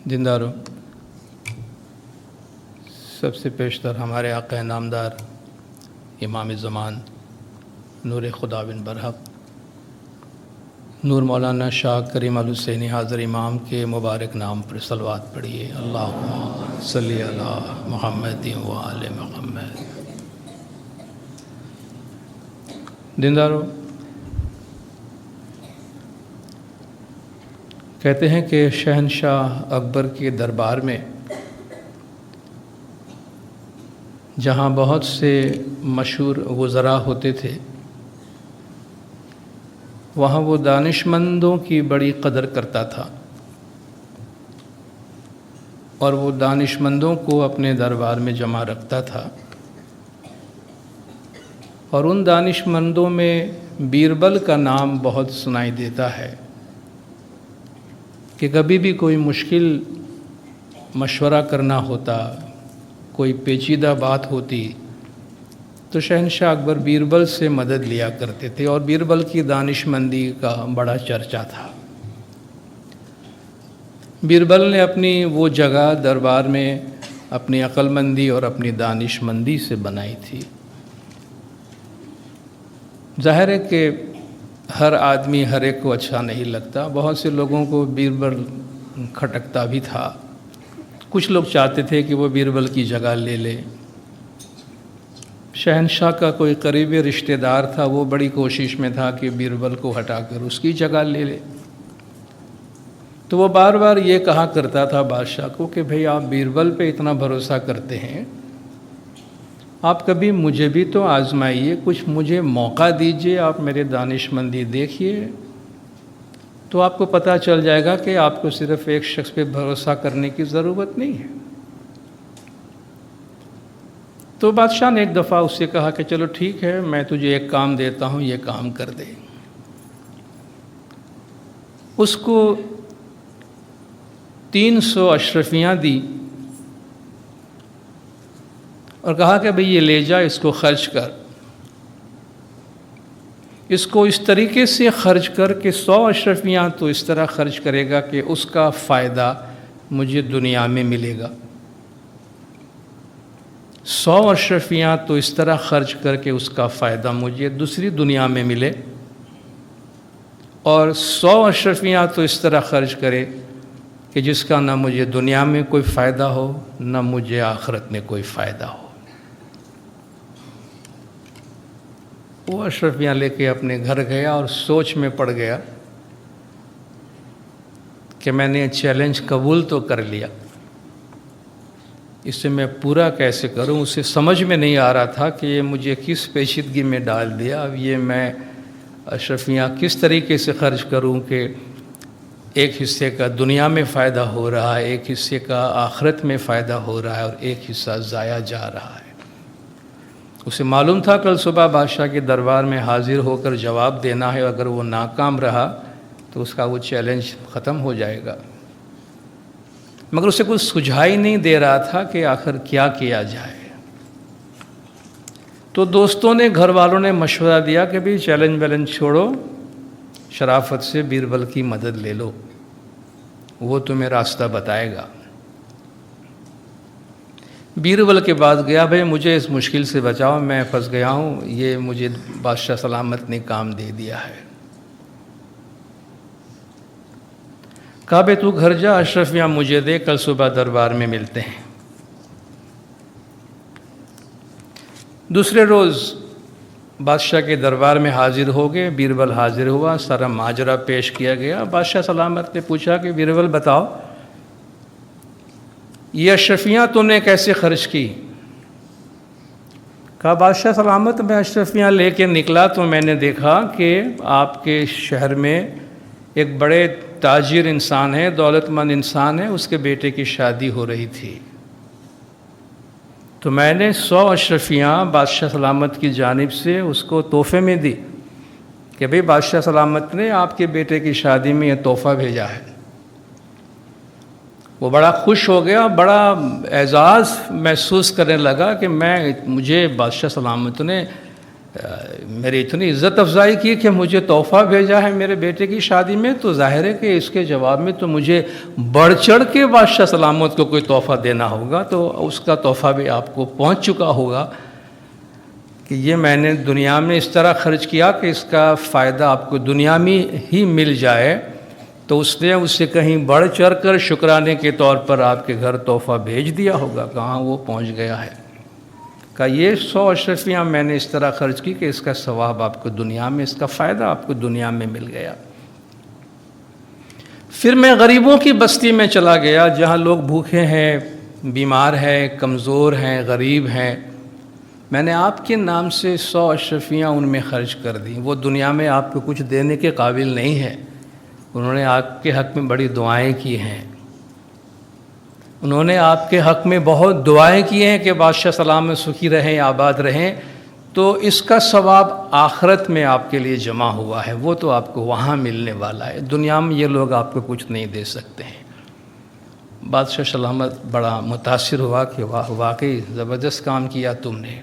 دینداروں، سب سے پیشتر ہمارے آقا نامدار امام زمان نور خدا بن برحق نور مولانا شاہ کریم الحسینی حاضر امام کے مبارک نام پر صلوات پڑھیے۔ اللہم صلی علی محمد و آل محمد۔ دینداروں، کہتے ہیں کہ شہنشاہ اکبر کے دربار میں جہاں بہت سے مشہور وزراء ہوتے تھے، وہاں وہ دانشمندوں کی بڑی قدر کرتا تھا اور وہ دانشمندوں کو اپنے دربار میں جمع رکھتا تھا، اور ان دانشمندوں میں بیربل کا نام بہت سنائی دیتا ہے کہ کبھی بھی کوئی مشکل مشورہ کرنا ہوتا، کوئی پیچیدہ بات ہوتی تو شہنشاہ اکبر بیربل سے مدد لیا کرتے تھے، اور بیربل کی دانشمندی کا بڑا چرچا تھا۔ بیربل نے اپنی وہ جگہ دربار میں اپنی عقل مندی اور اپنی دانشمندی سے بنائی تھی۔ ظاہر ہے کہ ہر آدمی ہر ایک کو اچھا نہیں لگتا، بہت سے لوگوں کو بیربل کھٹکتا بھی تھا، کچھ لوگ چاہتے تھے کہ وہ بیربل کی جگہ لے لے۔ شہنشاہ کا کوئی قریبی رشتہ دار تھا، وہ بڑی کوشش میں تھا کہ بیربل کو ہٹا کر اس کی جگہ لے لے، تو وہ بار بار یہ کہا کرتا تھا بادشاہ کو کہ بھئی آپ بیربل پہ اتنا بھروسہ کرتے ہیں، آپ کبھی مجھے بھی تو آزمائیے، کچھ مجھے موقع دیجئے، آپ میرے دانشمندی دیکھیے تو آپ کو پتہ چل جائے گا کہ آپ کو صرف ایک شخص پہ بھروسہ کرنے کی ضرورت نہیں ہے۔ تو بادشاہ نے ایک دفعہ اس سے کہا کہ چلو ٹھیک ہے، میں تجھے ایک کام دیتا ہوں، یہ کام کر دے۔ اس کو 300 اشرفیاں دی اور کہا کہ بھئی یہ لے جا، اس کو خرچ کر، اس کو اس طریقے سے خرچ کر کہ 100 اشرفیاں تو اس طرح خرچ کرے گا کہ اس کا فائدہ مجھے دنیا میں ملے گا، 100 اشرفیاں تو اس طرح خرچ کر کے اس کا فائدہ مجھے دوسری دنیا میں ملے، اور 100 اشرفیاں تو اس طرح خرچ کرے کہ جس کا نہ مجھے دنیا میں کوئی فائدہ ہو نہ مجھے آخرت میں کوئی فائدہ ہو۔ وہ اشرفیاں لے کے اپنے گھر گیا اور سوچ میں پڑ گیا کہ میں نے چیلنج قبول تو کر لیا، اسے میں پورا کیسے کروں؟ اسے سمجھ میں نہیں آ رہا تھا کہ یہ مجھے کس پیچیدگی میں ڈال دیا، اب یہ میں اشرفیاں کس طریقے سے خرچ کروں کہ ایک حصے کا دنیا میں فائدہ ہو رہا ہے، ایک حصے کا آخرت میں فائدہ ہو رہا ہے، اور ایک حصہ ضائع جا رہا ہے۔ اسے معلوم تھا کل صبح بادشاہ کے دربار میں حاضر ہو کر جواب دینا ہے، اگر وہ ناکام رہا تو اس کا وہ چیلنج ختم ہو جائے گا، مگر اسے کوئی سجھائی نہیں دے رہا تھا کہ آخر کیا کیا جائے۔ تو دوستوں نے، گھر والوں نے مشورہ دیا کہ بھی چیلنج ویلنج چھوڑو، شرافت سے بیربل کی مدد لے لو، وہ تمہیں راستہ بتائے گا۔ بیربل کے بعد گیا، بھئی مجھے اس مشکل سے بچاؤ، میں پھنس گیا ہوں، یہ مجھے بادشاہ سلامت نے کام دے دیا ہے۔ کہا بھئی تو گھر جا، اشرفیاں مجھے دے، کل صبح دربار میں ملتے ہیں۔ دوسرے روز بادشاہ کے دربار میں حاضر ہو گئے، بیربل حاضر ہوا، سارا ماجرا پیش کیا گیا۔ بادشاہ سلامت نے پوچھا کہ بیربل بتاؤ، یہ اشرفیاں تم نے کیسے خرچ کی؟ کہا بادشاہ سلامت، میں اشرفیاں لے کے نکلا تو میں نے دیکھا کہ آپ کے شہر میں ایک بڑے تاجر انسان ہے، دولت مند انسان ہے، اس کے بیٹے کی شادی ہو رہی تھی، تو میں نے 100 اشرفیاں بادشاہ سلامت کی جانب سے اس کو تحفے میں دی کہ بھئی بادشاہ سلامت نے آپ کے بیٹے کی شادی میں یہ تحفہ بھیجا ہے۔ وہ بڑا خوش ہو گیا، بڑا اعزاز محسوس کرنے لگا کہ مجھے بادشاہ سلامت نے میری اتنی عزت افزائی کی کہ مجھے تحفہ بھیجا ہے میرے بیٹے کی شادی میں، تو ظاہر ہے کہ اس کے جواب میں تو مجھے بڑھ چڑھ کے بادشاہ سلامت کو کوئی تحفہ دینا ہوگا، تو اس کا تحفہ بھی آپ کو پہنچ چکا ہوگا کہ یہ میں نے دنیا میں اس طرح خرچ کیا کہ اس کا فائدہ آپ کو دنیا میں ہی مل جائے، تو اس نے اسے کہیں بڑھ چڑھ کر شکرانے کے طور پر آپ کے گھر تحفہ بھیج دیا ہوگا، کہاں وہ پہنچ گیا ہے۔ کہ یہ 100 اشرفیاں میں نے اس طرح خرچ کی کہ اس کا ثواب آپ کو دنیا میں، اس کا فائدہ آپ کو دنیا میں مل گیا۔ پھر میں غریبوں کی بستی میں چلا گیا جہاں لوگ بھوکے ہیں، بیمار ہیں، کمزور ہیں، غریب ہیں۔ میں نے آپ کے نام سے 100 اشرفیاں ان میں خرچ کر دیں۔ وہ دنیا میں آپ کو کچھ دینے کے قابل نہیں ہے، انہوں نے آپ کے حق میں بڑی دعائیں کی ہیں، انہوں نے آپ کے حق میں بہت دعائیں کی ہیں کہ بادشاہ سلامت سکھی رہیں، آباد رہیں، تو اس کا ثواب آخرت میں آپ کے لیے جمع ہوا ہے، وہ تو آپ کو وہاں ملنے والا ہے، دنیا میں یہ لوگ آپ کو کچھ نہیں دے سکتے ہیں۔ بادشاہ سلامت بڑا متاثر ہوا کہ واقعی زبردست کام کیا تم نے۔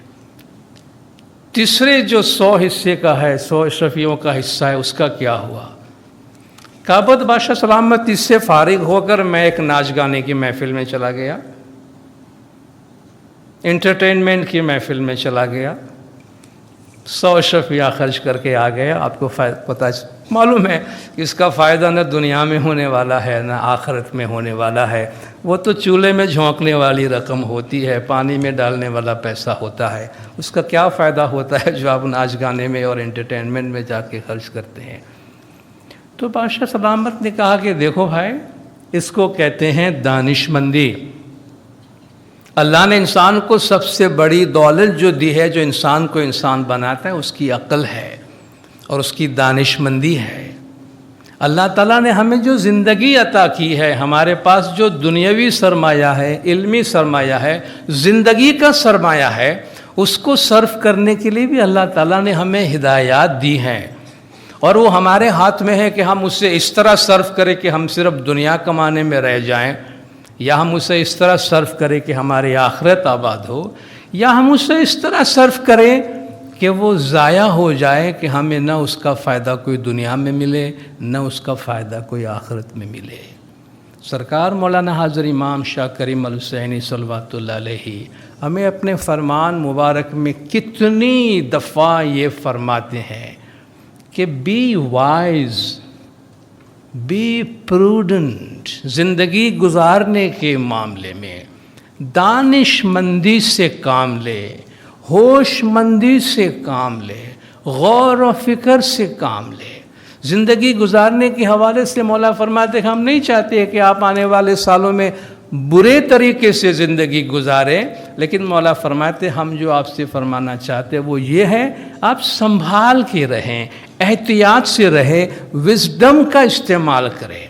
تیسرے جو 100 حصے کا ہے، 100 اشرفیوں کا حصہ ہے، اس کا کیا ہوا؟ کعبۃ بادشاہ سلامت اس سے فارغ ہو کر میں ایک ناچ گانے کی محفل میں چلا گیا، انٹرٹینمنٹ کی محفل میں چلا گیا، 100 اشرفیاں خرچ کر کے آ گیا۔ آپ کو پتہ معلوم ہے کہ اس کا فائدہ نہ دنیا میں ہونے والا ہے نہ آخرت میں ہونے والا ہے، وہ تو چولہے میں جھونکنے والی رقم ہوتی ہے، پانی میں ڈالنے والا پیسہ ہوتا ہے، اس کا کیا فائدہ ہوتا ہے جو آپ ناچ گانے میں اور انٹرٹینمنٹ میں جا کے خرچ کرتے ہیں۔ تو بادشاہ سلامت نے کہا کہ دیکھو بھائی، اس کو کہتے ہیں دانش مندی۔ اللہ نے انسان کو سب سے بڑی دولت جو دی ہے، جو انسان کو انسان بناتا ہے، اس کی عقل ہے اور اس کی دانش مندی ہے۔ اللہ تعالیٰ نے ہمیں جو زندگی عطا کی ہے، ہمارے پاس جو دنیاوی سرمایہ ہے، علمی سرمایہ ہے، زندگی کا سرمایہ ہے، اس کو صرف کرنے کے لیے بھی اللہ تعالیٰ نے ہمیں ہدایات دی ہیں، اور وہ ہمارے ہاتھ میں ہے کہ ہم اسے اس طرح صرف کریں کہ ہم صرف دنیا کمانے میں رہ جائیں، یا ہم اسے اس طرح صرف کریں کہ ہماری آخرت آباد ہو، یا ہم اسے اس طرح صرف کریں کہ وہ ضائع ہو جائے کہ ہمیں نہ اس کا فائدہ کوئی دنیا میں ملے نہ اس کا فائدہ کوئی آخرت میں ملے۔ سرکار مولانا حاضر امام شاہ کریم الحسینی صلوات اللہ علیہ ہمیں اپنے فرمان مبارک میں کتنی دفعہ یہ فرماتے ہیں کہ بی وائز، بی پروڈنٹ، زندگی گزارنے کے معاملے میں دانش مندی سے کام لے، ہوش مندی سے کام لے، غور و فکر سے کام لے۔ زندگی گزارنے کے حوالے سے مولا فرماتے کہ ہم نہیں چاہتے کہ آپ آنے والے سالوں میں برے طریقے سے زندگی گزاریں، لیکن مولا فرماتے ہم جو آپ سے فرمانا چاہتے ہیں وہ یہ ہے، آپ سنبھال کے رہیں، احتیاط سے رہیں، وزڈم کا استعمال کریں۔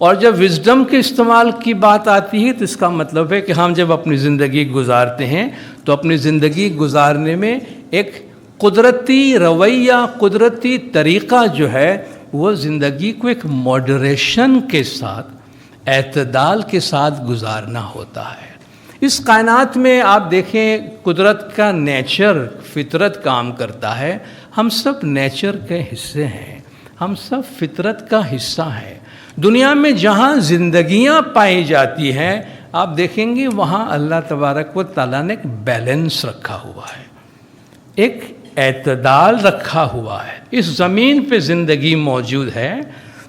اور جب وزڈم کے استعمال کی بات آتی ہے تو اس کا مطلب ہے کہ ہم جب اپنی زندگی گزارتے ہیں تو اپنی زندگی گزارنے میں ایک قدرتی رویہ، قدرتی طریقہ جو ہے وہ زندگی کو ایک ماڈریشن کے ساتھ، اعتدال کے ساتھ گزارنا ہوتا ہے۔ اس کائنات میں آپ دیکھیں قدرت کا نیچر، فطرت کام کرتا ہے، ہم سب نیچر کے حصے ہیں، ہم سب فطرت کا حصہ ہیں۔ دنیا میں جہاں زندگیاں پائی جاتی ہیں آپ دیکھیں گے وہاں اللہ تبارک و تعالیٰ نے ایک بیلنس رکھا ہوا ہے، ایک اعتدال رکھا ہوا ہے۔ اس زمین پہ زندگی موجود ہے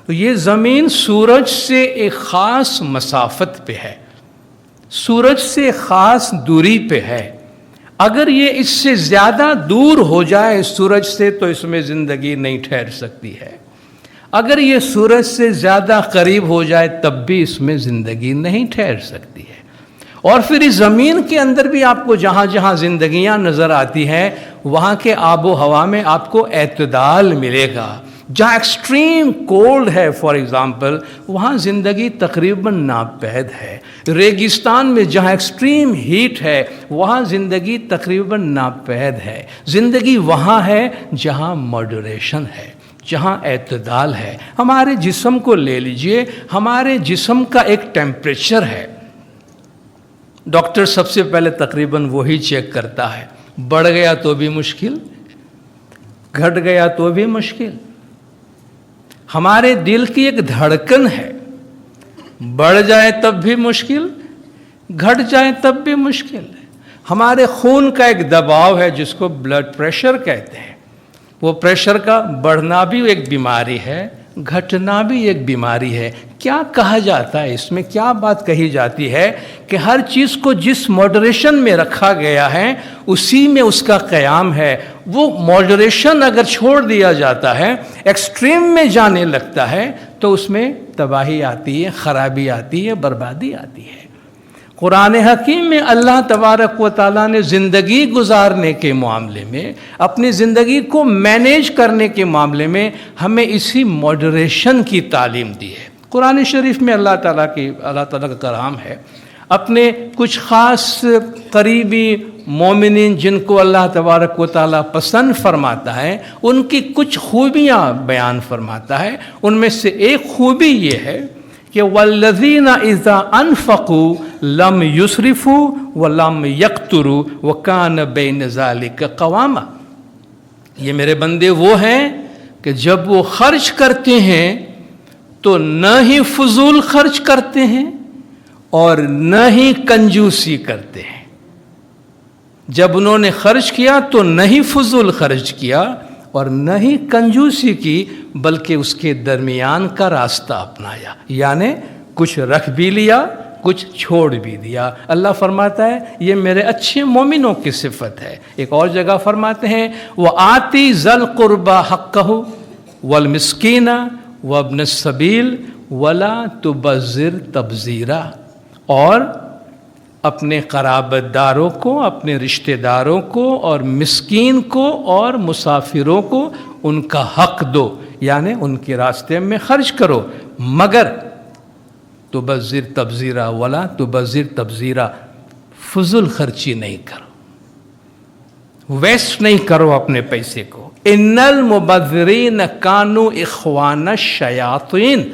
تو یہ زمین سورج سے ایک خاص مسافت پہ ہے، سورج سے خاص دوری پہ ہے۔ اگر یہ اس سے زیادہ دور ہو جائے سورج سے تو اس میں زندگی نہیں ٹھہر سکتی ہے، اگر یہ سورج سے زیادہ قریب ہو جائے تب بھی اس میں زندگی نہیں ٹھہر سکتی ہے۔ اور پھر اس زمین کے اندر بھی آپ کو جہاں جہاں زندگیاں نظر آتی ہیں وہاں کے آب و ہوا میں آپ کو اعتدال ملے گا۔ جہاں ایکسٹریم کولڈ ہے فار ایگزامپل وہاں زندگی تقریباً ناپید ہے۔ ریگستان میں جہاں ایکسٹریم ہیٹ ہے وہاں زندگی تقریباً ناپید ہے۔ زندگی وہاں ہے جہاں ماڈریشن ہے، جہاں اعتدال ہے۔ ہمارے جسم کو لے لیجئے، ہمارے جسم کا ایک ٹیمپریچر ہے، ڈاکٹر سب سے پہلے تقریباً وہی چیک کرتا ہے، بڑھ گیا تو بھی مشکل، گھٹ گیا تو بھی مشکل۔ ہمارے دل کی ایک دھڑکن ہے، بڑھ جائے تب بھی مشکل، گھٹ جائے تب بھی مشکل ہے۔ ہمارے خون کا ایک دباؤ ہے جس کو بلڈ پریشر کہتے ہیں، وہ پریشر کا بڑھنا بھی ایک بیماری ہے، گھٹنا بھی ایک بیماری ہے۔ کیا کہا جاتا ہے اس میں، کیا بات کہی جاتی ہے کہ ہر چیز کو جس ماڈریشن میں رکھا گیا ہے اسی میں اس کا قیام ہے۔ وہ ماڈریشن اگر چھوڑ دیا جاتا ہے، ایکسٹریم میں جانے لگتا ہے تو اس میں تباہی آتی ہے، خرابی آتی ہے، بربادی آتی ہے۔ قرآن حکیم میں اللہ تبارک و تعالیٰ نے زندگی گزارنے کے معاملے میں، اپنی زندگی کو مینیج کرنے کے معاملے میں ہمیں اسی ماڈریشن کی تعلیم دی ہے۔ قرآن شریف میں اللہ تعالیٰ کا کلام ہے، اپنے کچھ خاص قریبی مومنین جن کو اللہ تبارک و تعالیٰ پسند فرماتا ہے ان کی کچھ خوبیاں بیان فرماتا ہے۔ ان میں سے ایک خوبی یہ ہے کہ والذین اذا انفقوا لم یسرفوا ولم یقتروا وکان بین ذلک قواما۔ یہ میرے بندے وہ ہیں کہ جب وہ خرچ کرتے ہیں تو نہ ہی فضول خرچ کرتے ہیں اور نہ ہی کنجوسی کرتے ہیں۔ جب انہوں نے خرچ کیا تو نہ ہی فضول خرچ کیا اور نہ ہی کنجوسی کی، بلکہ اس کے درمیان کا راستہ اپنایا، یعنی کچھ رکھ بھی لیا، کچھ چھوڑ بھی دیا۔ اللہ فرماتا ہے یہ میرے اچھے مومنوں کی صفت ہے۔ ایک اور جگہ فرماتے ہیں وَآتِ ذَا الْقُرْبَى حَقَّهُ وَالْمِسْكِينَ وَابْنَ السَّبِيلِ وَلَا تُبَذِّرْ تَبْذِيرًا، اور اپنے قرابت داروں کو، اپنے رشتہ داروں کو اور مسکین کو اور مسافروں کو ان کا حق دو، یعنی ان کے راستے میں خرچ کرو، مگر تبذر تبذیرا ولا تبذر تبذیرا، فضول خرچی نہیں کرو، ویسٹ نہیں کرو اپنے پیسے کو۔ ان المبذرین کانوا اخوان الشیاطین،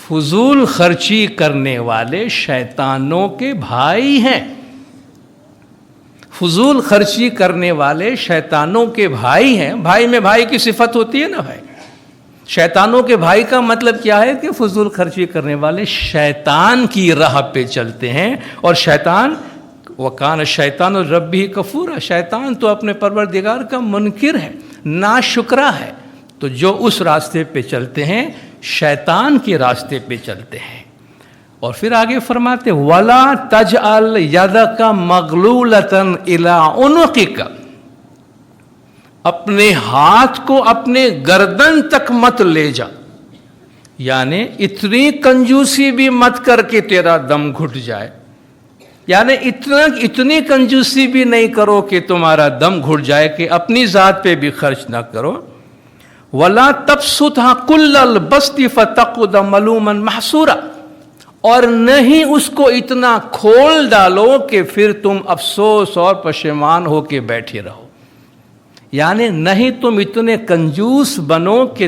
فضول خرچی کرنے والے شیطانوں کے بھائی ہیں۔ فضول خرچی کرنے والے شیطانوں کے بھائی ہیں۔ بھائی میں بھائی کی صفت ہوتی ہے نا بھائی۔ شیطانوں کے بھائی کا مطلب کیا ہے کہ فضول خرچی کرنے والے شیطان کی راہ پہ چلتے ہیں، اور شیطان وَكَانَ الشَّيْطَانُ رَبِّهِ كَفُورًا، شیطان تو اپنے پروردگار کا منکر ہے، ناشکرا ہے۔ تو جو اس راستے پہ چلتے ہیں شیطان کے راستے پہ چلتے ہیں۔ اور پھر آگے فرماتے وَلَا تَجْعَلْ يَدَكَ مَغْلُولَةً إِلَىٰ عُنُقِكَ، اپنے ہاتھ کو اپنے گردن تک مت لے جا، یعنی اتنی کنجوسی بھی مت کر کے تیرا دم گھٹ جائے، یعنی اتنی کنجوسی بھی نہیں کرو کہ تمہارا دم گھٹ جائے کہ اپنی ذات پہ بھی خرچ نہ کرو۔ وَلَا تَبْسُطْهَا كُلَّ الْبَسْطِ فَتَقْعُدَ مَلُومًا مَحْسُورًا، اور نہیں اس کو اتنا کھول ڈالو کہ پھر تم افسوس اور پشیمان ہو کے بیٹھے رہو، یعنی نہیں تم اتنے کنجوس بنو کہ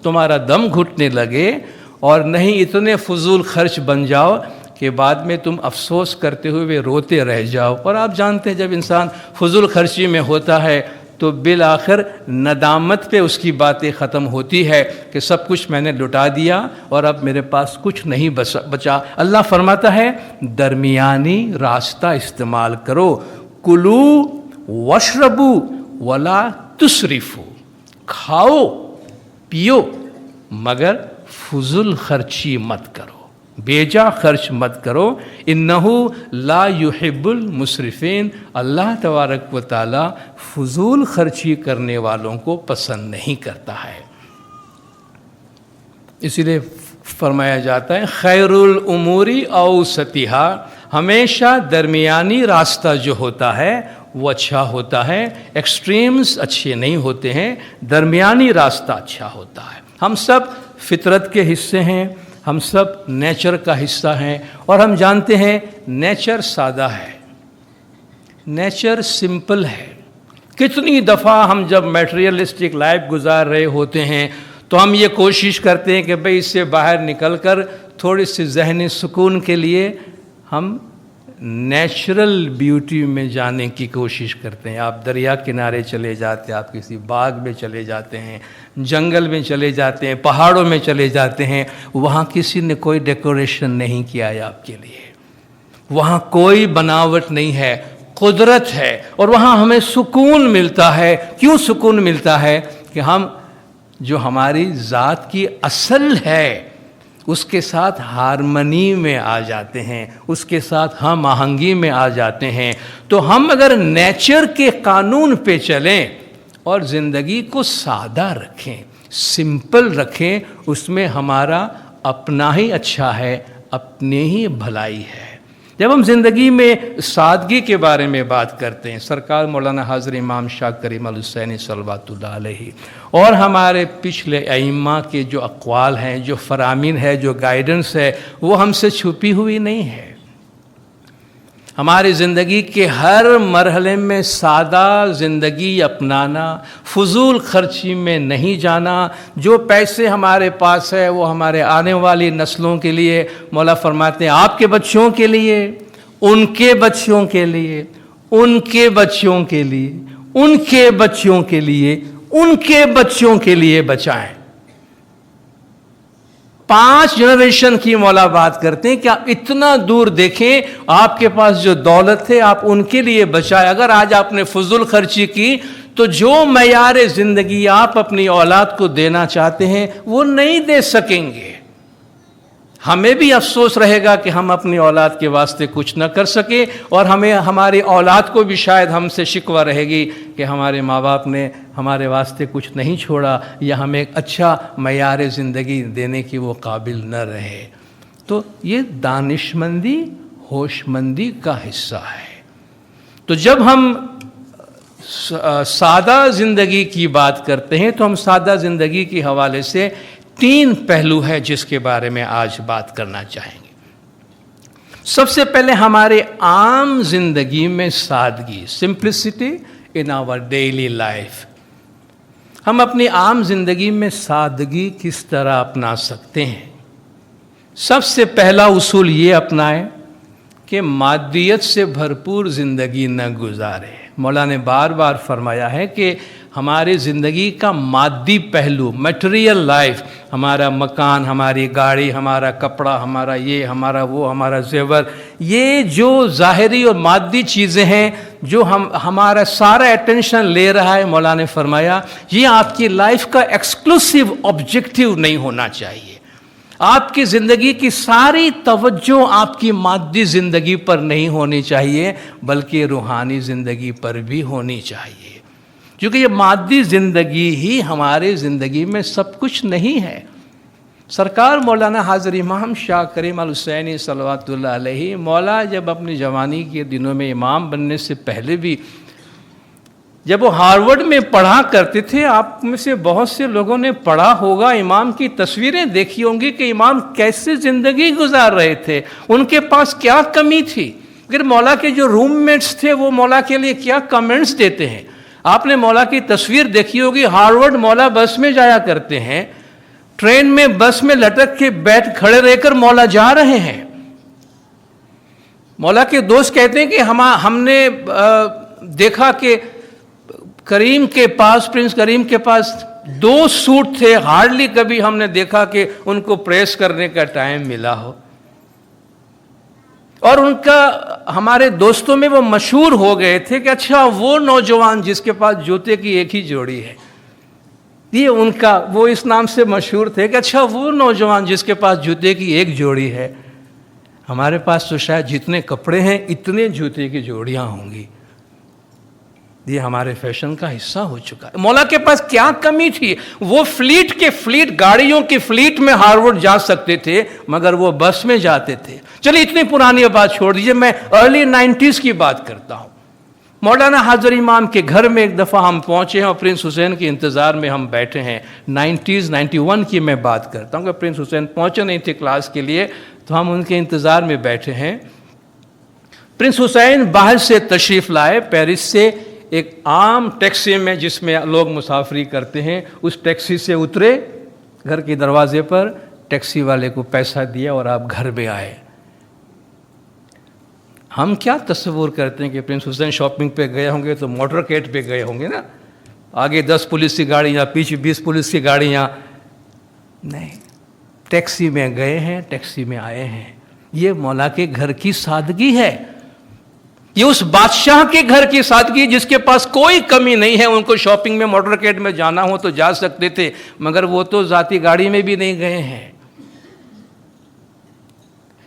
تمہارا دم گھٹنے لگے، اور نہیں اتنے فضول خرچ بن جاؤ کہ بعد میں تم افسوس کرتے ہوئے روتے رہ جاؤ۔ اور آپ جانتے ہیں جب انسان فضول خرچی میں ہوتا ہے تو بالآخر ندامت پہ اس کی باتیں ختم ہوتی ہے کہ سب کچھ میں نے لٹا دیا اور اب میرے پاس کچھ نہیں بچا۔ اللہ فرماتا ہے درمیانی راستہ استعمال کرو، کلو واشربو ولا تسرفو، کھاؤ پیو مگر فضول خرچی مت کرو، بیجا خرچ مت کرو۔ انہو لا یحب المسرفین، اللہ تبارک و تعالی فضول خرچی کرنے والوں کو پسند نہیں کرتا ہے۔ اسی لیے فرمایا جاتا ہے خیر الامور اوسطھا، ہمیشہ درمیانی راستہ جو ہوتا ہے وہ اچھا ہوتا ہے، ایکسٹریمز اچھے نہیں ہوتے ہیں، درمیانی راستہ اچھا ہوتا ہے۔ ہم سب فطرت کے حصے ہیں، ہم سب نیچر کا حصہ ہیں، اور ہم جانتے ہیں نیچر سادہ ہے، نیچر سمپل ہے۔ کتنی دفعہ ہم جب میٹریلسٹک لائف گزار رہے ہوتے ہیں تو ہم یہ کوشش کرتے ہیں کہ بھئی اس سے باہر نکل کر تھوڑی سی ذہنی سکون کے لیے ہم نیچرل بیوٹی میں جانے کی کوشش کرتے ہیں. آپ دریا کنارے چلے جاتے ہیں, آپ کسی باغ میں چلے جاتے ہیں, جنگل میں چلے جاتے ہیں, پہاڑوں میں چلے جاتے ہیں, وہاں کسی نے کوئی ڈیکوریشن نہیں کیا ہے آپ کے لیے, وہاں کوئی بناوٹ نہیں ہے, قدرت ہے, اور وہاں ہمیں سکون ملتا ہے. کیوں سکون ملتا ہے؟ کہ ہم جو ہماری ذات کی اصل ہے اس کے ساتھ ہارمنی میں آ جاتے ہیں, اس کے ساتھ ہم آہنگی میں آ جاتے ہیں. تو ہم اگر نیچر کے قانون پہ چلیں اور زندگی کو سادہ رکھیں, سمپل رکھیں, اس میں ہمارا اپنا ہی اچھا ہے, اپنی ہی بھلائی ہے. جب ہم زندگی میں سادگی کے بارے میں بات کرتے ہیں, سرکار مولانا حضرت امام شاہ کریم الحسینی صلوات اللہ علیہ اور ہمارے پچھلے ائمہ کے جو اقوال ہیں, جو فرامین ہے, جو گائیڈنس ہے, وہ ہم سے چھپی ہوئی نہیں ہے. ہماری زندگی کے ہر مرحلے میں سادہ زندگی اپنانا, فضول خرچی میں نہیں جانا. جو پیسے ہمارے پاس ہے وہ ہمارے آنے والی نسلوں کے لیے, مولا فرماتے ہیں آپ کے بچوں کے لیے, ان کے بچوں کے لیے, ان کے بچوں کے لیے, ان کے بچوں کے لیے, ان کے بچوں کے لیے بچائیں. 5 جنریشن کی مولا بات کرتے ہیں کہ آپ اتنا دور دیکھیں, آپ کے پاس جو دولت ہے آپ ان کے لیے بچائیں. اگر آج آپ نے فضول خرچی کی تو جو معیار زندگی آپ اپنی اولاد کو دینا چاہتے ہیں وہ نہیں دے سکیں گے. ہمیں بھی افسوس رہے گا کہ ہم اپنی اولاد کے واسطے کچھ نہ کر سکے, اور ہمیں ہماری اولاد کو بھی شاید ہم سے شکوہ رہے گی کہ ہمارے ماں باپ نے ہمارے واسطے کچھ نہیں چھوڑا, یا ہمیں ایک اچھا معیار زندگی دینے کی وہ قابل نہ رہے. تو یہ دانشمندی, ہوش مندی کا حصہ ہے. تو جب ہم سادہ زندگی کی بات کرتے ہیں تو ہم سادہ زندگی کے حوالے سے 3 پہلو ہے جس کے بارے میں آج بات کرنا چاہیں گے. سب سے پہلے ہمارے عام زندگی میں سادگی, simplicity in our daily life. ہم اپنی عام زندگی میں سادگی کس طرح اپنا سکتے ہیں؟ سب سے پہلا اصول یہ اپنائیں کہ مادیت سے بھرپور زندگی نہ گزارے. مولا نے بار بار فرمایا ہے کہ ہماری زندگی کا مادی پہلو, میٹیریل لائف, ہمارا مکان, ہماری گاڑی, ہمارا کپڑا, ہمارا یہ, ہمارا وہ, ہمارا زیور, یہ جو ظاہری اور مادی چیزیں ہیں جو ہمارا سارا اٹینشن لے رہا ہے, مولا نے فرمایا یہ آپ کی لائف کا ایکسکلوسیو آبجیکٹیو نہیں ہونا چاہیے. آپ کی زندگی کی ساری توجہ آپ کی مادی زندگی پر نہیں ہونی چاہیے, بلکہ روحانی زندگی پر بھی ہونی چاہیے, کیونکہ یہ مادی زندگی ہی ہمارے زندگی میں سب کچھ نہیں ہے. سرکار مولانا حضرت امام شاہ کریم الحسینی صلوات اللہ علیہ, مولا جب اپنی جوانی کے دنوں میں امام بننے سے پہلے بھی جب وہ ہارورڈ میں پڑھا کرتے تھے, آپ میں سے بہت سے لوگوں نے پڑھا ہوگا, امام کی تصویریں دیکھی ہوں گی کہ امام کیسے زندگی گزار رہے تھے, ان کے پاس کیا کمی تھی. پھر مولا کے جو روم میٹس تھے وہ مولا کے لیے کیا کمنٹس دیتے ہیں. آپ نے مولا کی تصویر دیکھی ہوگی, ہارورڈ مولا بس میں جایا کرتے ہیں, ٹرین میں بس میں لٹک کے بیٹھ کھڑے رہ کر مولا جا رہے ہیں. مولا کے دوست کہتے ہیں کہ ہم نے دیکھا کہ کریم کے پاس, پرنس کریم کے پاس 2 سوٹ تھے, ہارڈلی کبھی ہم نے دیکھا کہ ان کو پریس کرنے کا ٹائم ملا ہو. اور ان کا ہمارے دوستوں میں وہ مشہور ہو گئے تھے کہ اچھا وہ نوجوان جس کے پاس جوتے کی ایک ہی جوڑی ہے, یہ ان کا, وہ اس نام سے مشہور تھے کہ اچھا وہ نوجوان جس کے پاس جوتے کی ایک جوڑی ہے. ہمارے پاس تو شاید جتنے کپڑے ہیں اتنے جوتے کی جوڑیاں ہوں گی. یہ ہمارے فیشن کا حصہ ہو چکا ہے. مولا کے پاس کیا کمی تھی؟ وہ فلیٹ گاڑیوں کی فلیٹ میں ہارورڈ جا سکتے تھے, مگر وہ بس میں جاتے تھے. چلیے اتنی پرانی بات چھوڑ دیجیے, میں ارلی 90s کی بات کرتا ہوں. مولانا حضرت امام کے گھر میں ایک دفعہ ہم پہنچے ہیں اور پرنس حسین کے انتظار میں ہم بیٹھے ہیں. 91 کی میں بات کرتا ہوں کہ پرنس حسین پہنچے نہیں تھے کلاس کے لیے, تو ہم ان کے انتظار میں بیٹھے ہیں. پرنس حسین باہر سے تشریف لائے, پیرس سے, ایک عام ٹیکسی میں جس میں لوگ مسافری کرتے ہیں, اس ٹیکسی سے اترے, گھر کے دروازے پر ٹیکسی والے کو پیسہ دیا اور آپ گھر میں آئے. ہم کیا تصور کرتے ہیں کہ پرنس حسین شاپنگ پہ گئے ہوں گے تو موٹر کیٹ پہ گئے ہوں گے نا, آگے 10 پولیس کی گاڑیاں, پیچھے 20 پولیس کی گاڑیاں. نہیں, ٹیکسی میں گئے ہیں, ٹیکسی میں آئے ہیں. یہ مولا کے گھر کی سادگی ہے, یہ اس بادشاہ کے گھر کی سادگی جس کے پاس کوئی کمی نہیں ہے. ان کو شاپنگ میں موٹر کیٹ میں جانا ہو تو جا سکتے تھے, مگر وہ تو ذاتی گاڑی میں بھی نہیں گئے ہیں.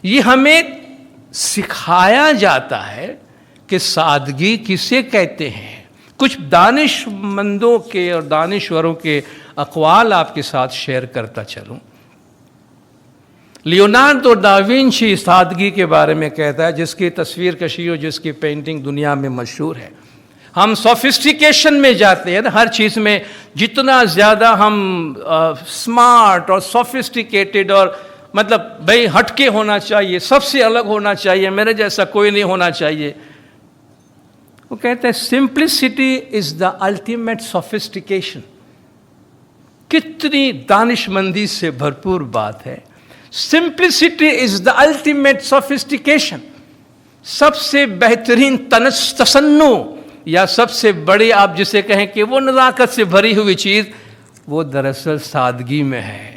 یہ ہمیں سکھایا جاتا ہے کہ سادگی کسے کہتے ہیں. کچھ دانش مندوں کے اور دانشوروں کے اقوال آپ کے ساتھ شیئر کرتا چلوں. لیونارڈو دا وینچی سادگی کے بارے میں کہتا ہے, جس کی تصویر کشی اور جس کی پینٹنگ دنیا میں مشہور ہے. ہم سوفسٹیکیشن میں جاتے ہیں نا, ہر چیز میں جتنا زیادہ ہم سمارٹ اور سوفسٹیکیٹڈ اور مطلب بھائی ہٹ کے ہونا چاہیے, سب سے الگ ہونا چاہیے, میرے جیسا کوئی نہیں ہونا چاہیے. وہ کہتے ہیں simplicity is the ultimate sophistication. کتنی دانش مندی سے بھرپور بات ہے. Simplicity is the ultimate sophistication. سب سے بہترین تصنع یا سب سے بڑی آپ جسے کہیں کہ وہ نزاکت سے بھری ہوئی چیز, وہ دراصل سادگی میں ہے.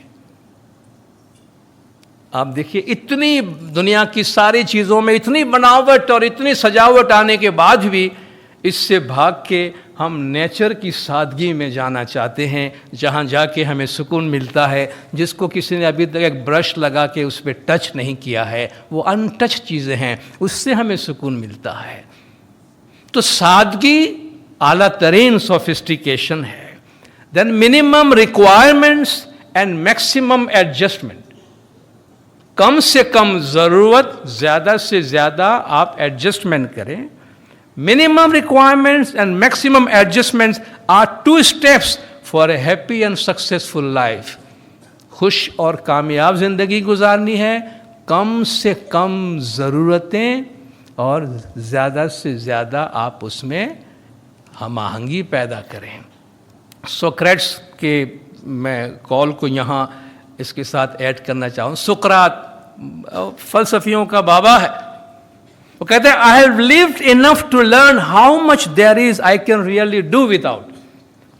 آپ دیکھیے اتنی دنیا کی ساری چیزوں میں اتنی بناوٹ اور اتنی سجاوٹ آنے کے بعد بھی اس سے بھاگ کے ہم نیچر کی سادگی میں جانا چاہتے ہیں, جہاں جا کے ہمیں سکون ملتا ہے, جس کو کسی نے ابھی تک ایک برش لگا کے اس پہ ٹچ نہیں کیا ہے. وہ ان ٹچ چیزیں ہیں, اس سے ہمیں سکون ملتا ہے. تو سادگی اعلیٰ ترین سوفسٹیکیشن ہے. Then minimum requirements and maximum adjustment. کم سے کم ضرورت, زیادہ سے زیادہ آپ ایڈجسٹمنٹ کریں. Minimum requirements and maximum adjustments are 2 steps for a happy and successful life. خوش اور کامیاب زندگی گزارنی ہے, کم سے کم ضرورتیں اور زیادہ سے زیادہ آپ اس میں ہم آہنگی پیدا کریں. سوکریٹس کے میں کال کو یہاں اس کے ساتھ ایڈ کرنا چاہوں. سقراط فلسفیوں کا بابا ہے. وہ کہتے ہیں I have lived enough to learn how much there is I can really do without.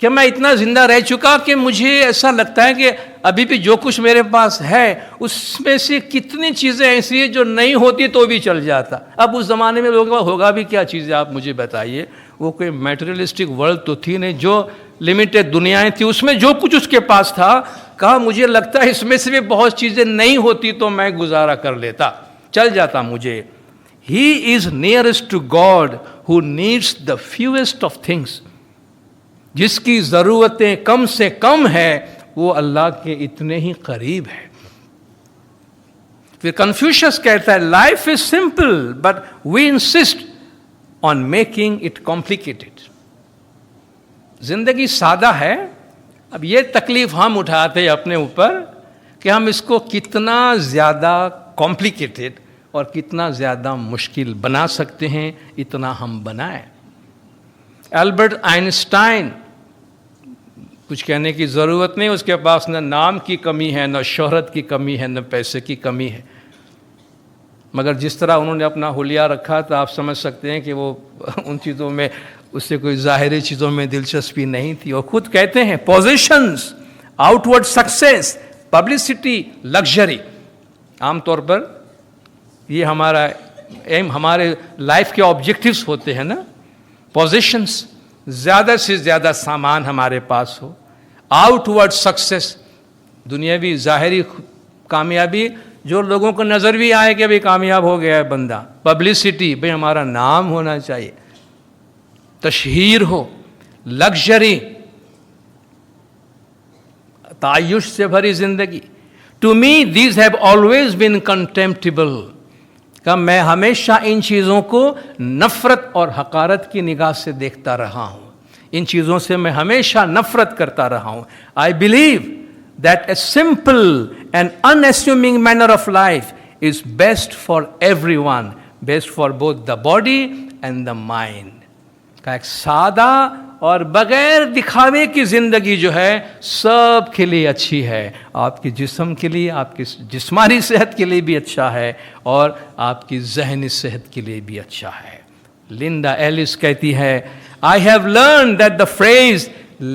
کہ میں اتنا زندہ رہ چکا کہ مجھے ایسا لگتا ہے کہ ابھی بھی جو کچھ میرے پاس ہے اس میں سے کتنی چیزیں ایسی ہیں جو نہیں ہوتی تو بھی چل جاتا. اب اس زمانے میں لوگوں کا ہوگا بھی کیا چیزیں آپ مجھے بتائیے. وہ کوئی میٹریلسٹک ورلڈ تو تھی نہیں, جو لمیٹڈ دنیایں تھی اس میں جو کچھ اس کے پاس تھا, کہا مجھے لگتا ہے اس میں سے بھی بہت چیزیں نہیں ہوتی تو میں گزارا کر لیتا, چل جاتا مجھے. He is nearest to God who needs the fewest of things. جس کی ضرورتیں کم سے کم ہے وہ اللہ کے اتنے ہی قریب ہے. پھر کنفیوشس کہتا ہے life is simple but we insist on making it complicated. زندگی سادہ ہے, اب یہ تکلیف ہم اٹھاتے ہیں اپنے اوپر کہ ہم اس کو کتنا زیادہ کمپلیکیٹڈ اور کتنا زیادہ مشکل بنا سکتے ہیں, اتنا ہم بنائیں. البرٹ آئنسٹائن, کچھ کہنے کی ضرورت نہیں, اس کے پاس نہ نام کی کمی ہے, نہ شہرت کی کمی ہے, نہ پیسے کی کمی ہے, مگر جس طرح انہوں نے اپنا حلیہ رکھا تو آپ سمجھ سکتے ہیں کہ وہ ان چیزوں میں اس سے کوئی ظاہری چیزوں میں دلچسپی نہیں تھی. اور خود کہتے ہیں positions, out word success, publicity, luxury. عام طور پر یہ ہمارا ایم, ہمارے لائف کے آبجیکٹیوز ہوتے ہیں نا. پوزیشنز, زیادہ سے زیادہ سامان ہمارے پاس ہو. آؤٹ ورڈ سکسیس, دنیاوی ظاہری کامیابی جو لوگوں کو نظر بھی آئے کہ بھئی کامیاب ہو گیا ہے بندہ. پبلسٹی, بھئی ہمارا نام ہونا چاہیے, تشہیر ہو. لگژری, تعیش سے بھری زندگی. To me these have always been contemptible. کہ میں ہمیشہ ان چیزوں کو نفرت اور حقارت کی نگاہ سے دیکھتا رہا ہوں, ان چیزوں سے میں ہمیشہ نفرت کرتا رہا ہوں. I believe that a simple and unassuming manner of life is best for everyone, best for both the body and the mind. کہ ایک سادہ اور بغیر دکھاوے کی زندگی جو ہے سب کے لیے اچھی ہے. آپ کے جسم کے لیے، آپ کی جسمانی صحت کے لیے بھی اچھا ہے، اور آپ کی ذہنی صحت کے لیے بھی اچھا ہے. لنڈا ایلس کہتی ہے I have learned that the phrase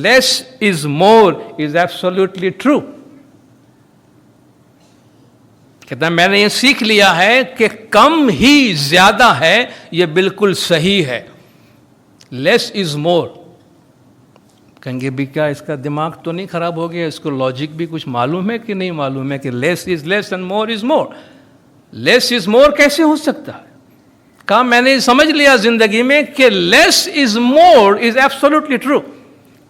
less is more is absolutely true. کہتا ہے میں نے یہ سیکھ لیا ہے کہ کم ہی زیادہ ہے، یہ بالکل صحیح ہے. لیس از مور. کہیں گے بھی کیا اس کا دماغ تو نہیں خراب ہو گیا، اس کو لاجک بھی کچھ معلوم ہے کہ نہیں معلوم ہے کہ لیس از لیس اینڈ مور از مور. لیس از مور کیسے ہو سکتا ہے؟ کہا میں نے سمجھ لیا زندگی میں کہ لیس از مور از ایبسولوٹلی ٹرو.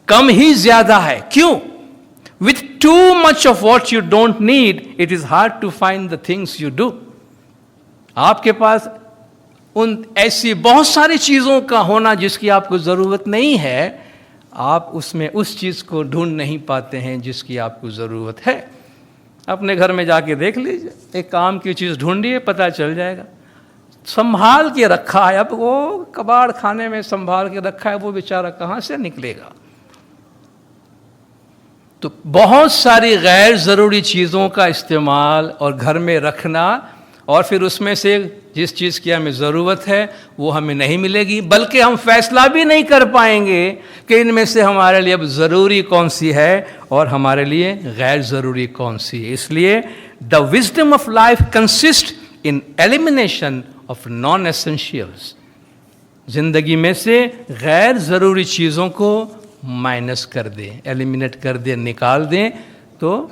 کم ہی زیادہ ہے. کیوں؟ With too much of what you don't need, it is hard to find the things you do. آپ کے پاس ان ایسی بہت ساری چیزوں کا ہونا جس کی آپ کو ضرورت نہیں ہے، آپ اس میں اس چیز کو ڈھونڈ نہیں پاتے ہیں جس کی آپ کو ضرورت ہے. اپنے گھر میں جا کے دیکھ لیجیے، ایک کام کی چیز ڈھونڈیے، پتہ چل جائے گا. سنبھال کے رکھا ہے، اب وہ کباڑ خانے میں سنبھال کے رکھا ہے، وہ بیچارہ کہاں سے نکلے گا؟ تو بہت ساری غیر ضروری چیزوں کا استعمال اور گھر میں رکھنا، اور پھر اس میں سے جس چیز کی ہمیں ضرورت ہے وہ ہمیں نہیں ملے گی، بلکہ ہم فیصلہ بھی نہیں کر پائیں گے کہ ان میں سے ہمارے لیے اب ضروری کون سی ہے اور ہمارے لیے غیر ضروری کون سی ہے. اس لیے the wisdom of life consist in elimination of non essentials. زندگی میں سے غیر ضروری چیزوں کو مائنس کر دیں، ایلیمینیٹ کر دیں، نکال دیں، تو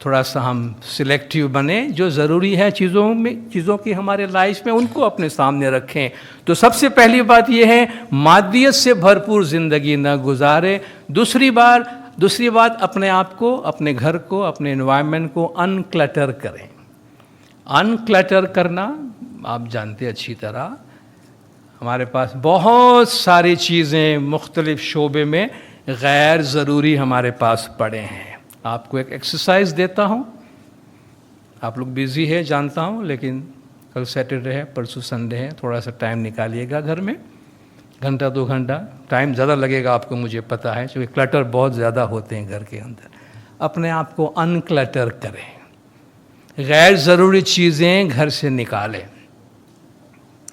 تھوڑا سا ہم سلیکٹیو بنیں. جو ضروری ہے چیزوں کی ہمارے لائف میں، ان کو اپنے سامنے رکھیں. تو سب سے پہلی بات یہ ہے مادیت سے بھرپور زندگی نہ گزارے. دوسری بات اپنے آپ کو، اپنے گھر کو، اپنے انوائرمنٹ کو ان کلٹر کریں. ان کلٹر کرنا آپ جانتے اچھی طرح، ہمارے پاس بہت ساری چیزیں مختلف شعبے میں غیر ضروری ہمارے پاس پڑے ہیں. آپ کو ایک ایکسرسائز دیتا ہوں، آپ لوگ بیزی ہے جانتا ہوں، لیکن کل سیٹرڈے ہے، پرسوں سنڈے ہے، تھوڑا سا ٹائم نکالیے گا گھر میں، گھنٹہ 2 گھنٹہ. ٹائم زیادہ لگے گا آپ کو، مجھے پتہ ہے، کیونکہ کلٹر بہت زیادہ ہوتے ہیں گھر کے اندر. اپنے آپ کو ان کلٹر کریں، غیر ضروری چیزیں گھر سے نکالیں.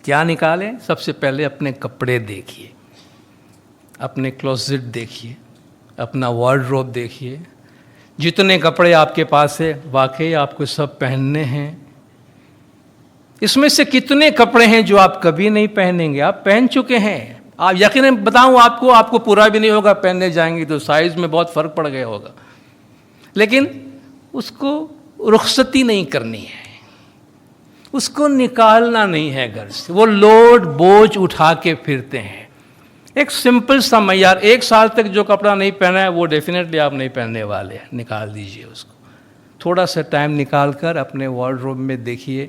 کیا نکالیں؟ سب سے پہلے اپنے کپڑے دیکھیے، اپنے کلوزٹ دیکھیے، اپنا وارڈروب دیکھیے. جتنے کپڑے آپ کے پاس ہے واقعی آپ کو سب پہننے ہیں؟ اس میں سے کتنے کپڑے ہیں جو آپ کبھی نہیں پہنیں گے؟ آپ پہن چکے ہیں. آپ یقیناً بتاؤں آپ کو پورا بھی نہیں ہوگا، پہننے جائیں گے تو سائز میں بہت فرق پڑ گیا ہوگا، لیکن اس کو رخصتی نہیں کرنی ہے، اس کو نکالنا نہیں ہے گھر سے. وہ لوڈ بوجھ اٹھا کے پھرتے ہیں. ایک سمپل سا معیار، 1 سال تک جو کپڑا نہیں پہنا ہے وہ ڈیفینیٹلی آپ نہیں پہننے والے ہیں، نکال دیجئے اس کو. تھوڑا سا ٹائم نکال کر اپنے وارڈروب میں دیکھیے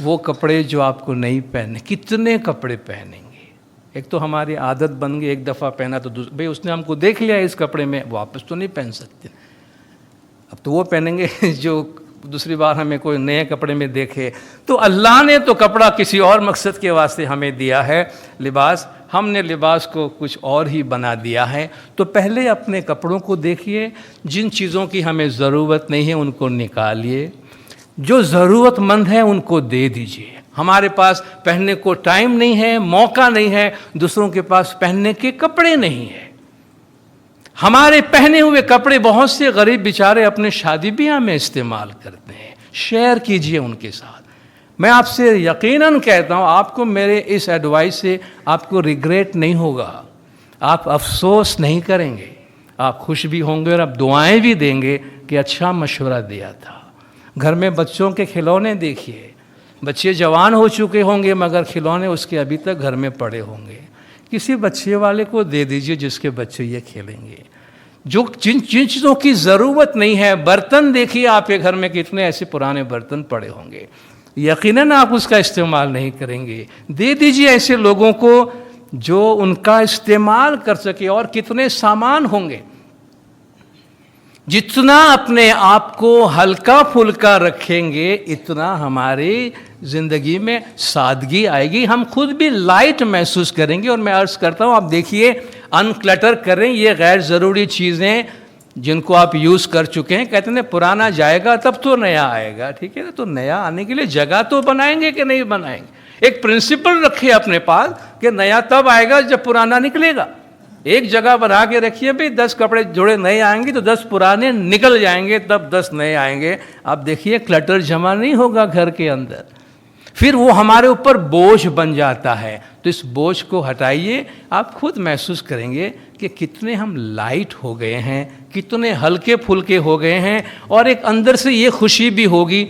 وہ کپڑے جو آپ کو نہیں پہننے، کتنے کپڑے پہنیں گے. ایک تو ہماری عادت بن گئی، ایک دفعہ پہنا تو بھئی اس نے ہم کو دیکھ لیا اس کپڑے میں، واپس تو نہیں پہن سکتے. اب تو وہ پہنیں گے جو دوسری بار ہمیں کوئی نئے کپڑے میں دیکھے. تو اللہ نے تو کپڑا کسی اور مقصد کے واسطے ہمیں دیا ہے، لباس. ہم نے لباس کو کچھ اور ہی بنا دیا ہے. تو پہلے اپنے کپڑوں کو دیکھیے، جن چیزوں کی ہمیں ضرورت نہیں ہے ان کو نکالیے، جو ضرورت مند ہیں ان کو دے دیجیے. ہمارے پاس پہننے کو ٹائم نہیں ہے، موقع نہیں ہے، دوسروں کے پاس پہننے کے کپڑے نہیں ہیں. ہمارے پہنے ہوئے کپڑے بہت سے غریب بیچارے اپنے شادی بیاہ میں استعمال کرتے ہیں. شیئر کیجئے ان کے ساتھ. میں آپ سے یقیناً کہتا ہوں، آپ کو میرے اس ایڈوائس سے آپ کو ریگریٹ نہیں ہوگا، آپ افسوس نہیں کریں گے، آپ خوش بھی ہوں گے اور آپ دعائیں بھی دیں گے کہ اچھا مشورہ دیا تھا. گھر میں بچوں کے کھلونے دیکھیے، بچے جوان ہو چکے ہوں گے مگر کھلونے اس کے ابھی تک گھر میں پڑے ہوں گے. کسی بچے والے کو دے دیجئے جس کے بچے یہ کھیلیں گے. جن چیزوں کی ضرورت نہیں ہے، برتن دیکھیے آپ کے گھر میں کتنے ایسے پرانے برتن پڑے ہوں گے، یقیناً آپ اس کا استعمال نہیں کریں گے. دے دیجئے ایسے لوگوں کو جو ان کا استعمال کر سکے. اور کتنے سامان ہوں گے. جتنا اپنے آپ کو ہلکا پھلکا رکھیں گے اتنا ہماری زندگی میں سادگی آئے گی، ہم خود بھی لائٹ محسوس کریں گے. اور میں عرض کرتا ہوں، آپ دیکھیے انکلٹر کریں یہ غیر ضروری چیزیں جن کو آپ یوز کر چکے ہیں. کہتے ہیں پرانا جائے گا تب تو نیا آئے گا. ٹھیک ہے نا, تو نیا آنے کے لیے جگہ تو بنائیں گے کہ نہیں بنائیں گے. ایک پرنسپل رکھیے اپنے پاس کہ نیا تب آئے گا جب پرانا نکلے گا. ایک جگہ بنا کے رکھیے بھائی 10 کپڑے جوڑے نئے آئیں گے تو 10 پرانے نکل جائیں گے, تب 10 نئے آئیں گے. آپ دیکھیے کلٹر جمع نہیں ہوگا گھر کے اندر, پھر وہ ہمارے اوپر بوجھ بن جاتا ہے. تو اس بوجھ کو ہٹائیے, آپ خود محسوس کریں گے کہ کتنے ہم لائٹ ہو گئے ہیں, کتنے ہلکے پھلکے ہو گئے ہیں, اور ایک اندر سے یہ خوشی بھی ہوگی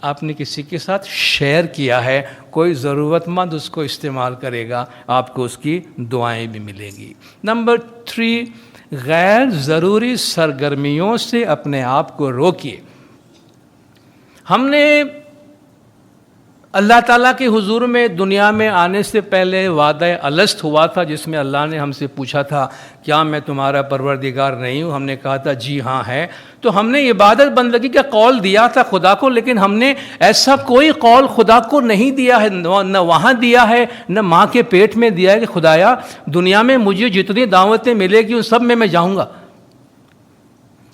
آپ نے کسی کے ساتھ شیئر کیا ہے, کوئی ضرورت مند اس کو استعمال کرے گا, آپ کو اس کی دعائیں بھی ملے گی. نمبر 3, غیر ضروری سرگرمیوں سے اپنے آپ کو روکیے. ہم نے اللہ تعالیٰ کے حضور میں دنیا میں آنے سے پہلے وعدہ الست ہوا تھا, جس میں اللہ نے ہم سے پوچھا تھا کیا میں تمہارا پروردگار نہیں ہوں. ہم نے کہا تھا جی ہاں ہے. تو ہم نے عبادت بندگی کا قول دیا تھا خدا کو, لیکن ہم نے ایسا کوئی قول خدا کو نہیں دیا ہے, نہ وہاں دیا ہے نہ ماں کے پیٹ میں دیا ہے کہ خدایا دنیا میں مجھے جتنی دعوتیں ملے گی ان سب میں جاؤں گا,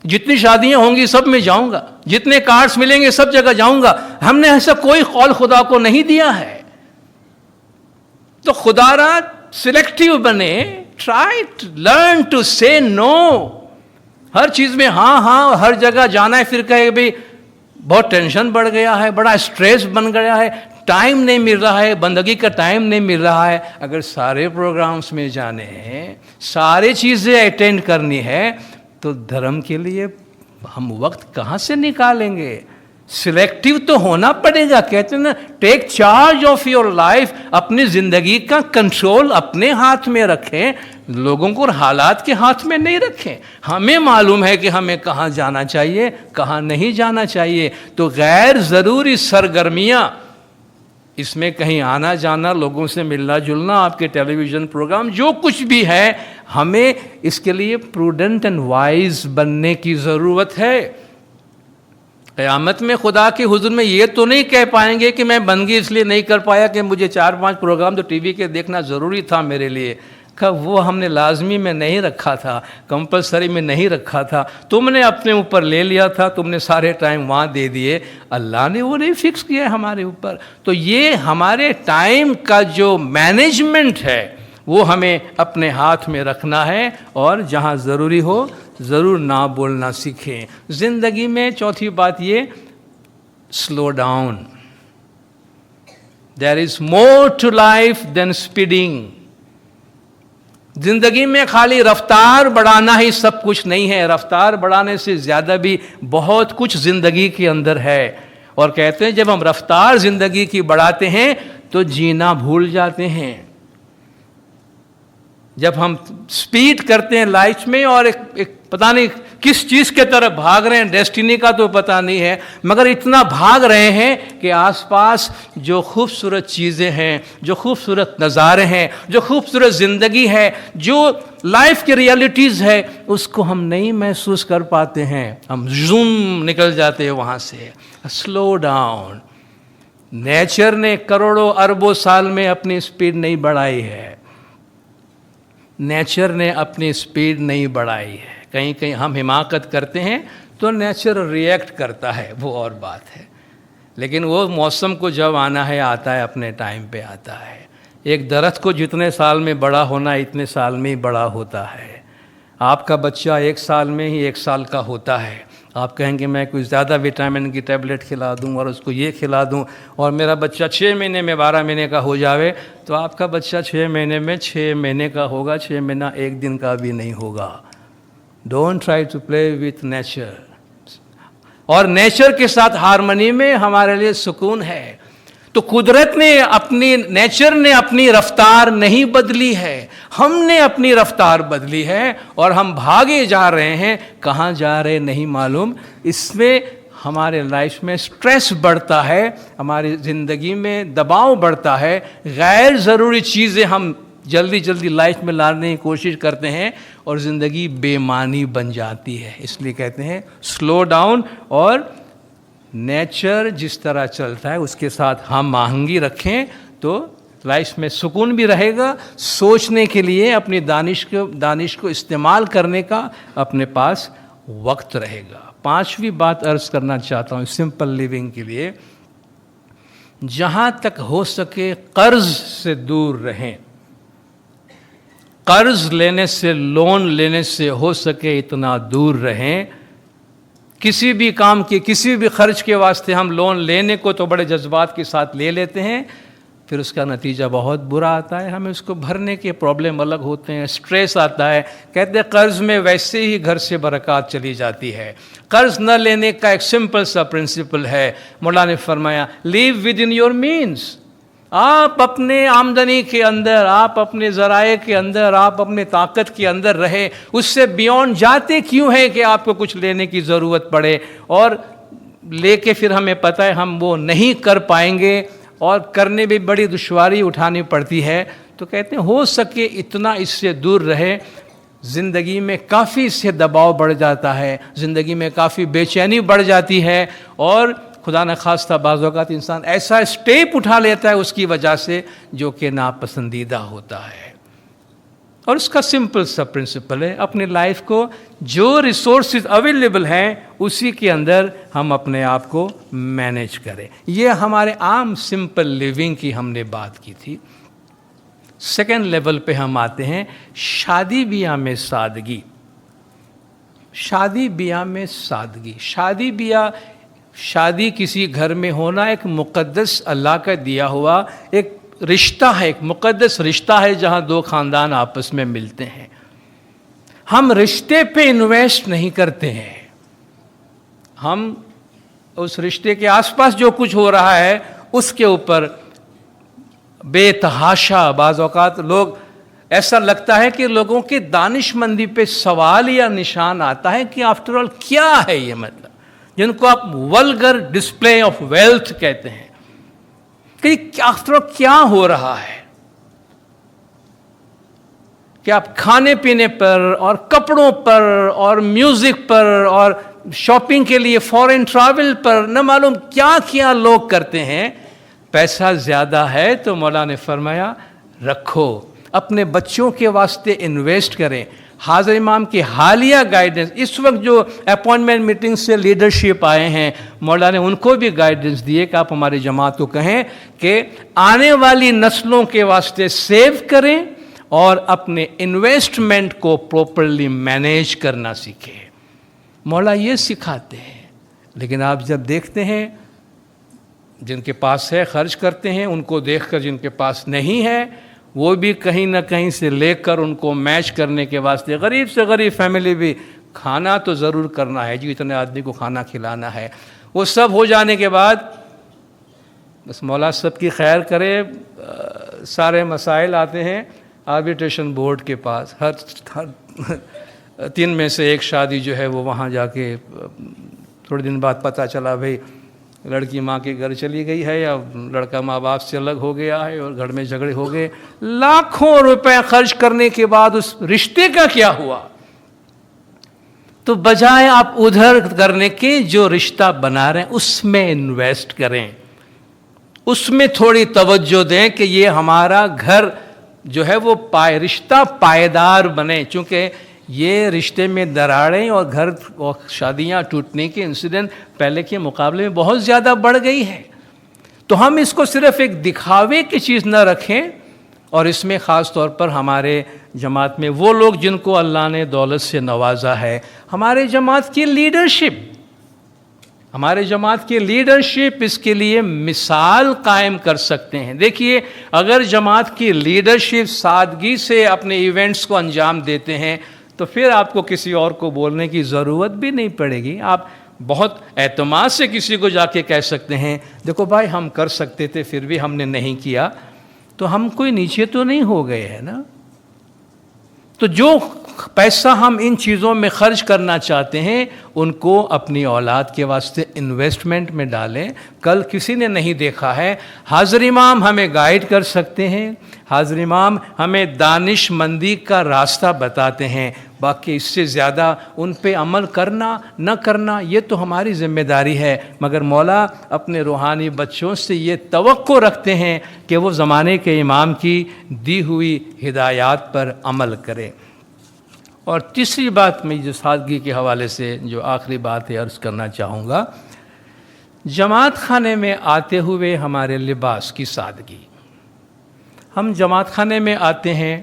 جتنی شادیاں ہوں گی سب میں جاؤں گا, جتنے کارڈز ملیں گے سب جگہ جاؤں گا. ہم نے ایسا کوئی قول خدا کو نہیں دیا ہے. تو خدا را سلیکٹیو بنے, ٹرائی لرن ٹو سے نو. ہر چیز میں ہاں ہر جگہ جانا ہے, پھر کہے بھائی بہت ٹینشن بڑھ گیا ہے, بڑا اسٹریس بن گیا ہے, ٹائم نہیں مل رہا ہے, بندگی کا ٹائم نہیں مل رہا ہے. اگر سارے پروگرامز میں جانے ہیں, سارے چیزیں اٹینڈ کرنی ہے, تو دھرم کے لیے ہم وقت کہاں سے نکالیں گے؟ سلیکٹیو تو ہونا پڑے گا. کہتے ہیں نا take charge of your life. اپنی زندگی کا کنٹرول اپنے ہاتھ میں رکھیں, لوگوں کو حالات کے ہاتھ میں نہیں رکھیں. ہمیں معلوم ہے کہ ہمیں کہاں جانا چاہیے کہاں نہیں جانا چاہیے. تو غیر ضروری سرگرمیاں, اس میں کہیں آنا جانا, لوگوں سے ملنا جلنا, آپ کے ٹیلی ویژن پروگرام, جو کچھ بھی ہے, ہمیں اس کے لیے پروڈنٹ اینڈ وائز بننے کی ضرورت ہے. قیامت میں خدا کے حضور میں یہ تو نہیں کہہ پائیں گے کہ میں بندگی اس لیے نہیں کر پایا کہ مجھے 4-5 پروگرام تو ٹی وی کے دیکھنا ضروری تھا میرے لیے. وہ ہم نے لازمی میں نہیں رکھا تھا, کمپلسری میں نہیں رکھا تھا, تم نے اپنے اوپر لے لیا تھا, تم نے سارے ٹائم وہاں دے دیے, اللہ نے وہ نہیں فکس کیا ہے ہمارے اوپر. تو یہ ہمارے ٹائم کا جو مینجمنٹ ہے وہ ہمیں اپنے ہاتھ میں رکھنا ہے, اور جہاں ضروری ہو ضرور نہ بولنا سیکھیں. زندگی میں چوتھی بات یہ, slow down. There is more to life than speeding. زندگی میں خالی رفتار بڑھانا ہی سب کچھ نہیں ہے, رفتار بڑھانے سے زیادہ بھی بہت کچھ زندگی کے اندر ہے. اور کہتے ہیں جب ہم رفتار زندگی کی بڑھاتے ہیں تو جینا بھول جاتے ہیں. جب ہم سپیڈ کرتے ہیں لائف میں اور ایک پتہ نہیں کس چیز کے طرف بھاگ رہے ہیں, ڈیسٹینی کا تو پتہ نہیں ہے, مگر اتنا بھاگ رہے ہیں کہ آس پاس جو خوبصورت چیزیں ہیں, جو خوبصورت نظارے ہیں, جو خوبصورت زندگی ہے, جو لائف کی ریالٹیز ہے, اس کو ہم نہیں محسوس کر پاتے ہیں. ہم زوم نکل جاتے ہیں وہاں سے. Slow down. نیچر نے کروڑوں اربوں سال میں اپنی سپیڈ نہیں بڑھائی ہے. نیچر نے اپنی سپیڈ نہیں بڑھائی ہے. کہیں کہیں ہم حماقت کرتے ہیں تو نیچر ریئیکٹ کرتا ہے, وہ اور بات ہے. لیکن وہ موسم کو جب آنا ہے آتا ہے, اپنے ٹائم پہ آتا ہے. ایک درخت کو جتنے سال میں بڑا ہونا ہے اتنے سال میں ہی بڑا ہوتا ہے. آپ کا بچہ 1 سال میں ہی 1 سال کا ہوتا ہے. آپ کہیں گے میں کوئی زیادہ وٹامن کی ٹیبلٹ کھلا دوں اور اس کو یہ کھلا دوں اور میرا بچہ 6 مہینے میں 12 مہینے کا ہو جاوے, تو آپ کا بچہ 6 مہینے میں 6 مہینے کا ہوگا, 6 مہینہ 1 دن کا بھی نہیں ہوگا. Don't try to play with nature. اور نیچر کے ساتھ ہارمنی میں ہمارے لیے سکون ہے. تو قدرت نے نیچر نے اپنی رفتار نہیں بدلی ہے, ہم نے اپنی رفتار بدلی ہے اور ہم بھاگے جا رہے ہیں, کہاں جا رہے نہیں معلوم. اس میں ہمارے لائف میں سٹریس بڑھتا ہے, ہماری زندگی میں دباؤ بڑھتا ہے, غیر ضروری چیزیں ہم جلدی لائف میں لانے کی کوشش کرتے ہیں اور زندگی بے معنی بن جاتی ہے. اس لیے کہتے ہیں سلو ڈاؤن, اور نیچر جس طرح چلتا ہے اس کے ساتھ ہم آہنگی رکھیں تو لائف میں سکون بھی رہے گا, سوچنے کے لیے اپنی دانش کو استعمال کرنے کا اپنے پاس وقت رہے گا. 5ویں بات عرض کرنا چاہتا ہوں سمپل لیونگ کے لیے, جہاں تک ہو سکے قرض سے دور رہیں. قرض لینے سے, لون لینے سے ہو سکے اتنا دور رہیں. کسی بھی کام کے, کسی بھی خرچ کے واسطے ہم لون لینے کو تو بڑے جذبات کے ساتھ لے لیتے ہیں, پھر اس کا نتیجہ بہت برا آتا ہے. ہمیں اس کو بھرنے کے پرابلم الگ ہوتے ہیں, سٹریس آتا ہے. کہتے ہیں قرض میں ویسے ہی گھر سے برکات چلی جاتی ہے. قرض نہ لینے کا ایک سمپل سا پرنسپل ہے. مولا نے فرمایا live with in your means. آپ اپنے آمدنی کے اندر, آپ اپنے ذرائع کے اندر, آپ اپنے طاقت کے اندر رہے. اس سے بیونڈ جاتے کیوں ہیں کہ آپ کو کچھ لینے کی ضرورت پڑے, اور لے کے پھر ہمیں پتہ ہے ہم وہ نہیں کر پائیں گے اور کرنے میں بڑی دشواری اٹھانی پڑتی ہے. تو کہتے ہیں ہو سکے اتنا اس سے دور رہے. زندگی میں کافی اس سے دباؤ بڑھ جاتا ہے, زندگی میں کافی بے چینی بڑھ جاتی ہے, اور خدا نخواستہ بعض اوقات انسان ایسا اسٹیپ اٹھا لیتا ہے اس کی وجہ سے جو کہ ناپسندیدہ ہوتا ہے. اور اس کا سمپل سا پرنسپل ہے, اپنی لائف کو جو ریسورسز اویلیبل ہیں اسی کے اندر ہم اپنے آپ کو مینیج کریں. یہ ہمارے عام سمپل لیونگ کی ہم نے بات کی تھی. سیکنڈ لیول پہ ہم آتے ہیں شادی بیاہ میں سادگی. شادی بیاہ میں سادگی. شادی کسی گھر میں ہونا ایک مقدس اللہ کا دیا ہوا ایک رشتہ ہے, ایک مقدس رشتہ ہے جہاں دو خاندان آپس میں ملتے ہیں. ہم رشتے پہ انویسٹ نہیں کرتے ہیں, ہم اس رشتے کے آس پاس جو کچھ ہو رہا ہے اس کے اوپر بے تحاشا. بعض اوقات لوگ ایسا لگتا ہے کہ لوگوں کی دانش مندی پہ سوال یا نشان آتا ہے کہ آفٹر آل کیا ہے یہ, مطلب جن کو آپ ولگر ڈسپلے آف ویلتھ کہتے ہیں, کہ آفٹر آل کیا ہو رہا ہے. کہ آپ کھانے پینے پر اور کپڑوں پر اور میوزک پر اور شاپنگ کے لیے فورن ٹریول پر نہ معلوم کیا کیا لوگ کرتے ہیں. پیسہ زیادہ ہے تو مولا نے فرمایا رکھو, اپنے بچوں کے واسطے انویسٹ کریں. حاضر امام کی حالیہ گائیڈنس, اس وقت جو اپوائنٹمنٹ میٹنگ سے لیڈرشپ آئے ہیں, مولا نے ان کو بھی گائیڈنس دیے کہ آپ ہماری جماعت کو کہیں کہ آنے والی نسلوں کے واسطے سیو کریں اور اپنے انویسٹمنٹ کو پراپرلی مینیج کرنا سیکھیں. مولا یہ سکھاتے ہیں. لیکن آپ جب دیکھتے ہیں جن کے پاس ہے خرچ کرتے ہیں, ان کو دیکھ کر جن کے پاس نہیں ہے وہ بھی کہیں نہ کہیں سے لے کر ان کو میچ کرنے کے واسطے, غریب سے غریب فیملی بھی کھانا تو ضرور کرنا ہے جی, اتنے آدمی کو کھانا کھلانا ہے. وہ سب ہو جانے کے بعد بس مولا سب کی خیر کرے, سارے مسائل آتے ہیں آربیٹریشن بورڈ کے پاس. ہر 3 میں سے ایک شادی جو ہے وہ وہاں جا کے تھوڑے دن بعد پتہ چلا بھئی لڑکی ماں کے گھر چلی گئی ہے یا لڑکا ماں باپ سے الگ ہو گیا ہے اور گھر میں جھگڑے ہو گئے. لاکھوں روپے خرچ کرنے کے بعد اس رشتے کا کیا ہوا؟ تو بجائے آپ ادھر کرنے کے جو رشتہ بنا رہے ہیں اس میں انویسٹ کریں, اس میں تھوڑی توجہ دیں کہ یہ ہمارا گھر جو ہے وہ رشتہ پائیدار بنے. چونکہ یہ رشتے میں دراڑیں اور گھر اور شادیاں ٹوٹنے کے انسیڈنٹ پہلے کے مقابلے میں بہت زیادہ بڑھ گئی ہے. تو ہم اس کو صرف ایک دکھاوے کی چیز نہ رکھیں, اور اس میں خاص طور پر ہمارے جماعت میں وہ لوگ جن کو اللہ نے دولت سے نوازا ہے, ہمارے جماعت کی لیڈرشپ اس کے لیے مثال قائم کر سکتے ہیں. دیکھیے اگر جماعت کی لیڈرشپ سادگی سے اپنے ایونٹس کو انجام دیتے ہیں تو پھر آپ کو کسی اور کو بولنے کی ضرورت بھی نہیں پڑے گی. آپ بہت اعتماد سے کسی کو جا کے کہہ سکتے ہیں دیکھو بھائی ہم کر سکتے تھے پھر بھی ہم نے نہیں کیا, تو ہم کوئی نیچے تو نہیں ہو گئے ہیں نا. تو جو پیسہ ہم ان چیزوں میں خرچ کرنا چاہتے ہیں ان کو اپنی اولاد کے واسطے انویسٹمنٹ میں ڈالیں. کل کسی نے نہیں دیکھا ہے, حاضر امام ہمیں گائیڈ کر سکتے ہیں, حاضر امام ہمیں دانش مندی کا راستہ بتاتے ہیں. باقی اس سے زیادہ ان پہ عمل کرنا نہ کرنا یہ تو ہماری ذمہ داری ہے، مگر مولا اپنے روحانی بچوں سے یہ توقع رکھتے ہیں کہ وہ زمانے کے امام کی دی ہوئی ہدایات پر عمل کرے۔ اور تیسری بات میں جو سادگی کے حوالے سے جو آخری بات ہے عرض کرنا چاہوں گا، جماعت خانے میں آتے ہوئے ہمارے لباس کی سادگی۔ ہم جماعت خانے میں آتے ہیں،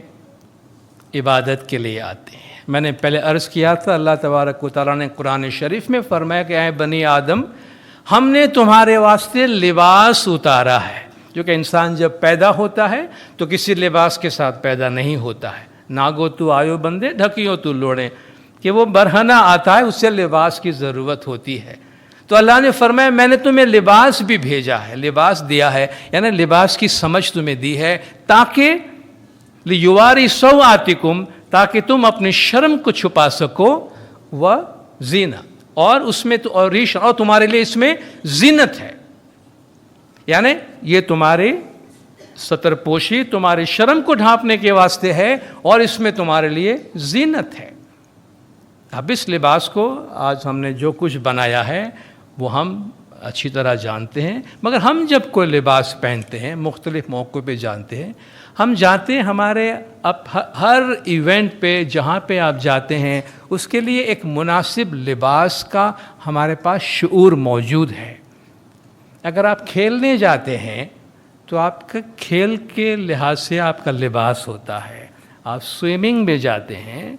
عبادت کے لیے آتے ہیں۔ میں نے پہلے عرض کیا تھا، اللہ تبارک و تعالیٰ نے قرآن شریف میں فرمایا کہ اے بنی آدم، ہم نے تمہارے واسطے لباس اتارا ہے، جو کہ انسان جب پیدا ہوتا ہے تو کسی لباس کے ساتھ پیدا نہیں ہوتا ہے۔ ناگو تو آیو بندے ڈھکیو تو لوڑیں، کہ وہ برہنہ آتا ہے، اس سے لباس کی ضرورت ہوتی ہے۔ تو اللہ نے فرمایا میں نے تمہیں لباس بھی بھیجا ہے، لباس دیا ہے، یعنی لباس کی سمجھ تمہیں دی ہے، تاکہ لیواری سوآتکم، تاکہ تم اپنے شرم کو چھپا سکو، و زینت، اور اس میں تو اور تمہارے لیے اس میں زینت ہے، یعنی یہ تمہارے ستر پوشی تمہارے شرم کو ڈھانپنے کے واسطے ہے، اور اس میں تمہارے لیے زینت ہے۔ اب اس لباس کو آج ہم نے جو کچھ بنایا ہے وہ ہم اچھی طرح جانتے ہیں، مگر ہم جب کوئی لباس پہنتے ہیں مختلف موقعوں پہ جانتے ہیں، ہم جانتے ہیں ہمارے اب ہر ایونٹ پہ جہاں پہ آپ جاتے ہیں اس کے لیے ایک مناسب لباس کا ہمارے پاس شعور موجود ہے۔ اگر آپ کھیلنے جاتے ہیں تو آپ کا کھیل کے لحاظ سے آپ کا لباس ہوتا ہے، آپ سوئمنگ میں جاتے ہیں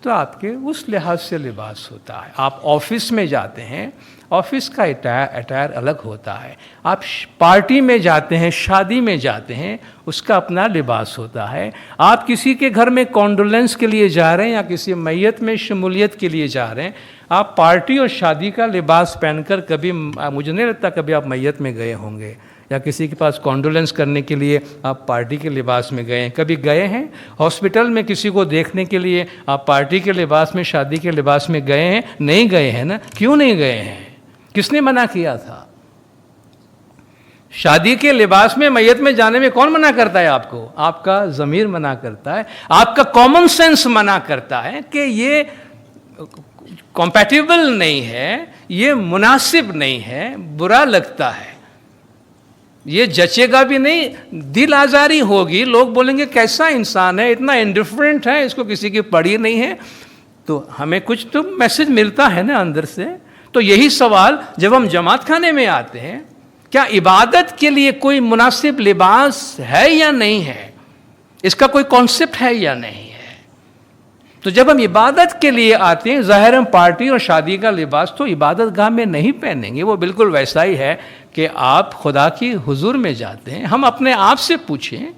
تو آپ کے اس لحاظ سے لباس ہوتا ہے، آپ آفس میں جاتے ہیں آفس کا اٹائر الگ ہوتا ہے، آپ پارٹی میں جاتے ہیں، شادی میں جاتے ہیں، اس کا اپنا لباس ہوتا ہے، آپ کسی کے گھر میں کانڈولنس کے لیے جا رہے ہیں یا کسی میت میں شمولیت کے لیے جا رہے ہیں، آپ پارٹی اور شادی کا لباس پہن کر کبھی، مجھے نہیں لگتا کبھی آپ میت میں گئے ہوں گے، یا کسی کے پاس کانڈولنس کرنے کے لیے آپ پارٹی کے لباس میں گئے ہیں، کبھی گئے ہیں ہاسپٹل میں کسی کو دیکھنے کے لیے آپ پارٹی کے لباس میں، شادی کے لباس میں گئے ہیں؟ نہیں گئے ہیں نا۔ کیوں نہیں گئے ہیں؟ کس نے منع کیا تھا؟ شادی کے لباس میں میت میں جانے میں کون منع کرتا ہے آپ کو؟ آپ کا ضمیر منع کرتا ہے، آپ کا کامن سینس منع کرتا ہے کہ یہ کمپیٹیبل نہیں ہے، یہ مناسب نہیں ہے، برا لگتا ہے، یہ جچے گا بھی نہیں، دل آزاری ہوگی، لوگ بولیں گے کیسا انسان ہے، اتنا انڈیفرنٹ ہے، اس کو کسی کی پڑی نہیں ہے۔ تو ہمیں کچھ تو میسج ملتا ہے نا اندر سے۔ تو یہی سوال جب ہم جماعت خانے میں آتے ہیں، کیا عبادت کے لیے کوئی مناسب لباس ہے یا نہیں ہے، اس کا کوئی کانسیپٹ ہے یا نہیں ہے؟ تو جب ہم عبادت کے لیے آتے ہیں، ظاہر ہم پارٹی اور شادی کا لباس تو عبادت گاہ میں نہیں پہنیں گے، وہ بالکل ویسا ہی ہے کہ آپ خدا کی حضور میں جاتے ہیں۔ ہم اپنے آپ سے پوچھیں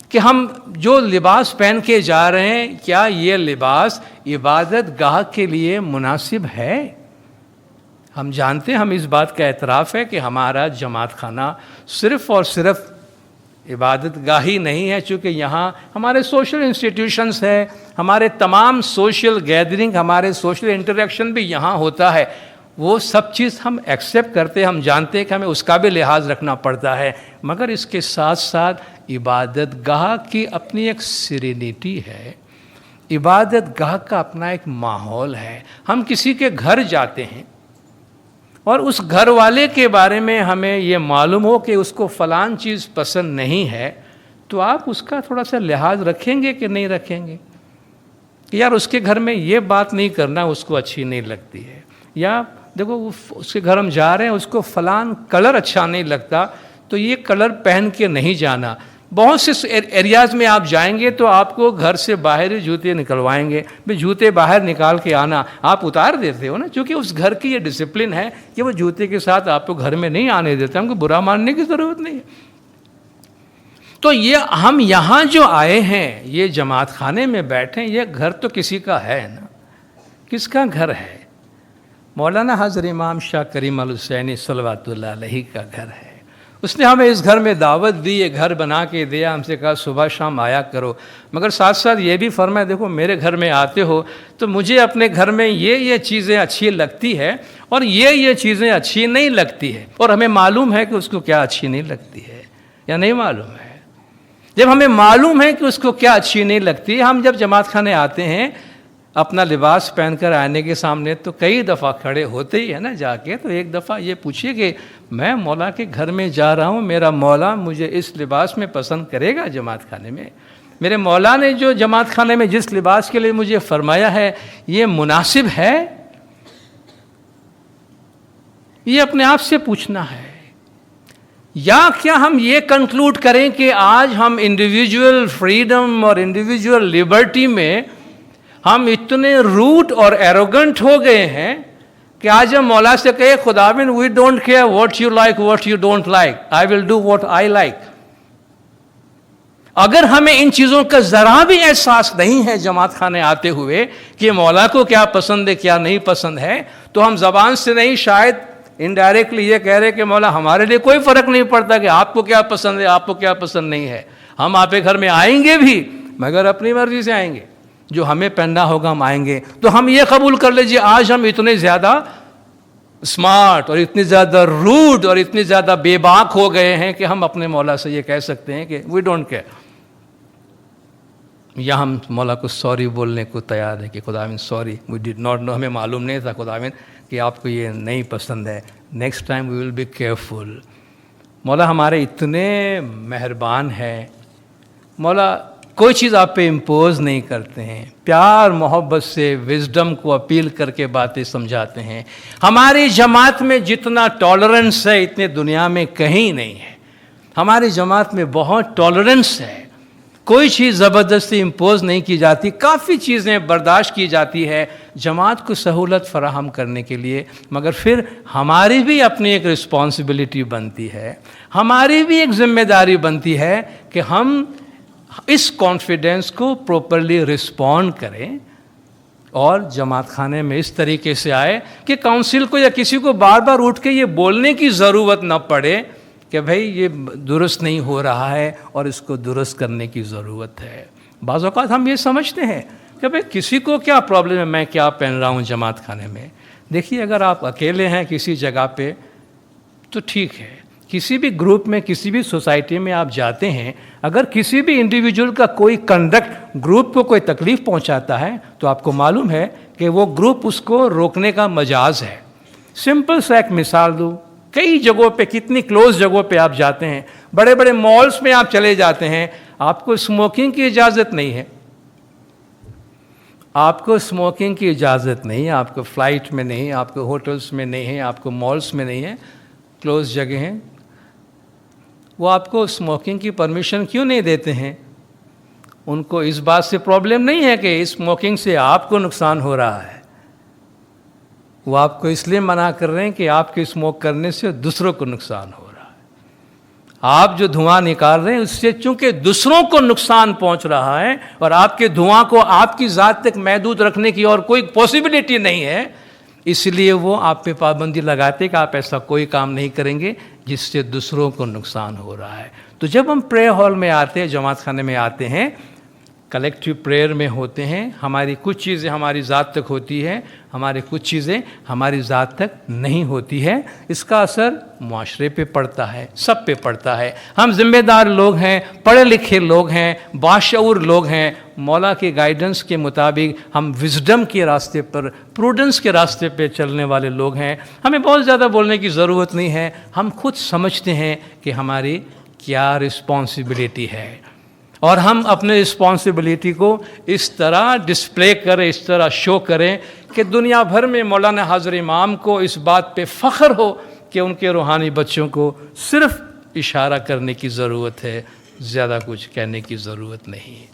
کہ ہم جو لباس پہن کے جا رہے ہیں، کیا یہ لباس عبادت گاہ کے لیے مناسب ہے؟ ہم جانتے ہیں، ہم اس بات کا اعتراف ہے کہ ہمارا جماعت خانہ صرف اور صرف عبادت گاہ ہی نہیں ہے، چونکہ یہاں ہمارے سوشل انسٹیٹیوشنز ہیں، ہمارے تمام سوشل گیدرنگ، ہمارے سوشل انٹریکشن بھی یہاں ہوتا ہے۔ وہ سب چیز ہم ایکسیپٹ کرتے ہیں، ہم جانتے ہیں کہ ہمیں اس کا بھی لحاظ رکھنا پڑتا ہے، مگر اس کے ساتھ ساتھ عبادت گاہ کی اپنی ایک سیرینٹی ہے، عبادت گاہ کا اپنا ایک ماحول ہے۔ ہم کسی کے گھر جاتے ہیں اور اس گھر والے کے بارے میں ہمیں یہ معلوم ہو کہ اس کو فلان چیز پسند نہیں ہے، تو آپ اس کا تھوڑا سا لحاظ رکھیں گے کہ نہیں رکھیں گے کہ یار اس کے گھر میں یہ بات نہیں کرنا، اس کو اچھی نہیں لگتی ہے، یا دیکھو اس کے گھر ہم جا رہے ہیں، اس کو فلان کلر اچھا نہیں لگتا تو یہ کلر پہن کے نہیں جانا۔ بہت سے ایریاز میں آپ جائیں گے تو آپ کو گھر سے باہر ہی جوتے نکلوائیں گے، بھئی جوتے باہر نکال کے آنا، آپ اتار دیتے ہو نا، چونکہ اس گھر کی یہ ڈسپلن ہے کہ وہ جوتے کے ساتھ آپ کو گھر میں نہیں آنے دیتے، ہم کو برا ماننے کی ضرورت نہیں ہے۔ تو یہ ہم یہاں جو آئے ہیں، یہ جماعت خانے میں بیٹھے، یہ گھر تو کسی کا ہے نا۔ کس کا گھر ہے؟ مولانا حضرت امام شاہ کریم الحسینی صلوات اللہ علیہ کا گھر ہے۔ اس نے ہمیں اس گھر میں دعوت دی، یہ گھر بنا کے دیا، ہم سے کہا صبح شام آیا کرو، مگر ساتھ ساتھ یہ بھی فرمایا دیکھو میرے گھر میں آتے ہو تو مجھے اپنے گھر میں یہ چیزیں اچھی لگتی ہے اور یہ چیزیں اچھی نہیں لگتی ہے، اور ہمیں معلوم ہے کہ اس کو کیا اچھی نہیں لگتی ہے یا نہیں معلوم ہے۔ جب ہمیں معلوم ہے کہ اس کو کیا اچھی نہیں لگتی، ہم جب جماعت خانے آتے ہیں اپنا لباس پہن کر آنے کے سامنے تو کئی دفعہ کھڑے ہوتے ہی ہے نا جا کے، تو ایک دفعہ یہ پوچھیے کہ میں مولا کے گھر میں جا رہا ہوں، میرا مولا مجھے اس لباس میں پسند کرے گا جماعت خانے میں؟ میرے مولا نے جو جماعت خانے میں جس لباس کے لیے مجھے فرمایا ہے یہ مناسب ہے؟ یہ اپنے آپ سے پوچھنا ہے۔ یا کیا ہم یہ کنکلوڈ کریں کہ آج ہم انڈیویجول فریڈم اور انڈیویجول لبرٹی میں ہم اتنے روٹ اور ایروگنٹ ہو گئے ہیں کہ آج ہم مولا سے کہے خداوند we don't care what you like what you don't like, I will do what I like. اگر ہمیں ان چیزوں کا ذرا بھی احساس نہیں ہے جماعت خانے آتے ہوئے کہ مولا کو کیا پسند ہے کیا نہیں پسند ہے، تو ہم زبان سے نہیں شاید انڈائریکٹلی یہ کہہ رہے کہ مولا ہمارے لیے کوئی فرق نہیں پڑتا کہ آپ کو کیا پسند ہے آپ کو کیا پسند نہیں ہے، ہم آپ کے گھر میں آئیں گے بھی مگر اپنی مرضی سے آئیں گے، جو ہمیں پہننا ہوگا ہم آئیں گے۔ تو ہم یہ قبول کر لیجیے آج ہم اتنے زیادہ اسمارٹ اور اتنی زیادہ روڈ اور اتنی زیادہ بے باک ہو گئے ہیں کہ ہم اپنے مولا سے یہ کہہ سکتے ہیں کہ وی ڈونٹ کیئر، یا ہم مولا کو سوری بولنے کو تیار ہے کہ خداوند sorry we did not know, ہمیں معلوم نہیں تھا خداوند کہ آپ کو یہ نہیں پسند ہے، next time we will be careful. مولا ہمارے اتنے مہربان ہیں، مولا کوئی چیز آپ پہ امپوز نہیں کرتے ہیں، پیار محبت سے وزڈم کو اپیل کر کے باتیں سمجھاتے ہیں۔ ہماری جماعت میں جتنا ٹالرنس ہے اتنے دنیا میں کہیں نہیں ہے، ہماری جماعت میں بہت ٹالرنس ہے، کوئی چیز زبردستی امپوز نہیں کی جاتی، کافی چیزیں برداشت کی جاتی ہے جماعت کو سہولت فراہم کرنے کے لیے، مگر پھر ہماری بھی اپنی ایک رسپانسبلٹی بنتی ہے، ہماری بھی ایک ذمہ داری بنتی ہے کہ ہم اس کانفیڈنس کو پراپرلی رسپونڈ کریں اور جماعت خانے میں اس طریقے سے آئے کہ کونسل کو یا کسی کو بار بار اٹھ کے یہ بولنے کی ضرورت نہ پڑے کہ بھائی یہ درست نہیں ہو رہا ہے اور اس کو درست کرنے کی ضرورت ہے۔ بعض اوقات ہم یہ سمجھتے ہیں کہ بھائی کسی کو کیا پرابلم ہے میں کیا پہن رہا ہوں جماعت خانے میں۔ دیکھیے اگر آپ اکیلے ہیں کسی جگہ پہ تو ٹھیک ہے، کسی بھی گروپ میں کسی بھی سوسائٹی میں آپ جاتے ہیں، اگر کسی بھی انڈیویجول کا کوئی کنڈکٹ گروپ کو کوئی تکلیف پہنچاتا ہے تو آپ کو معلوم ہے کہ وہ گروپ اس کو روکنے کا مجاز ہے۔ سمپل سا ایک مثال دوں، کئی جگہوں پہ کتنی کلوز جگہوں پہ آپ جاتے ہیں، بڑے بڑے مالز میں آپ چلے جاتے ہیں، آپ کو اسموکنگ کی اجازت نہیں ہے، آپ کو اسموکنگ کی اجازت نہیں ہے، آپ کو فلائٹ میں نہیں، آپ کو ہوٹلز میں نہیں ہے، آپ کو مالز میں نہیں ہے، کلوز جگہ ہیں، وہ آپ کو اسموکنگ کی پرمیشن کیوں نہیں دیتے ہیں؟ ان کو اس بات سے پرابلم نہیں ہے کہ اسموکنگ سے آپ کو نقصان ہو رہا ہے، وہ آپ کو اس لیے منع کر رہے ہیں کہ آپ کے اسموک کرنے سے دوسروں کو نقصان ہو رہا ہے۔ آپ جو دھواں نکال رہے ہیں اس سے چونکہ دوسروں کو نقصان پہنچ رہا ہے اور آپ کے دھواں کو آپ کی ذات تک محدود رکھنے کی اور کوئی پاسبلٹی نہیں ہے، اس لیے وہ آپ پہ پابندی لگاتے کہ آپ ایسا کوئی کام نہیں کریں گے جس سے دوسروں کو نقصان ہو رہا ہے۔ تو جب ہم پریئر ہال میں آتے ہیں، جماعت خانے میں آتے ہیں، کلیکٹیو پریئر میں ہوتے ہیں، ہماری کچھ چیزیں ہماری ذات تک ہوتی ہے، ہماری کچھ چیزیں ہماری ذات تک نہیں ہوتی ہے، اس کا اثر معاشرے پہ پڑتا ہے، سب پہ پڑتا ہے۔ ہم ذمہ دار لوگ ہیں، پڑھے لکھے لوگ ہیں، باشعور لوگ ہیں، مولا کے گائیڈنس کے مطابق ہم وزڈم کے راستے پر، پروڈنس کے راستے پہ چلنے والے لوگ ہیں، ہمیں بہت زیادہ بولنے کی ضرورت نہیں ہے، ہم خود سمجھتے ہیں کہ ہماری کیا رسپانسبلٹی ہے، اور ہم اپنے رسپانسبلٹی کو اس طرح ڈسپلے کریں، اس طرح شو کریں کہ دنیا بھر میں مولانا حاضر امام کو اس بات پہ فخر ہو کہ ان کے روحانی بچوں کو صرف اشارہ کرنے کی ضرورت ہے، زیادہ کچھ کہنے کی ضرورت نہیں۔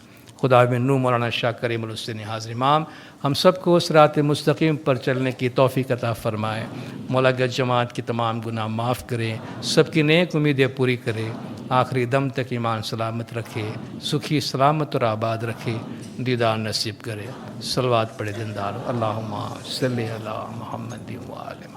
خدا بن نور مولانا شاہ کریم الحسین حاضر امام ہم سب کو صراط مستقیم پر چلنے کی توفیق عطا فرمائے، مولا گج جماعت کی تمام گناہ معاف کرے، سب کی نیک امیدیں پوری کرے، آخری دم تک ایمان سلامت رکھے، سکھی سلامت اور آباد رکھے، دیدار نصیب کرے۔ صلوات پڑھے دندار، اللہم صلی علی محمد و آل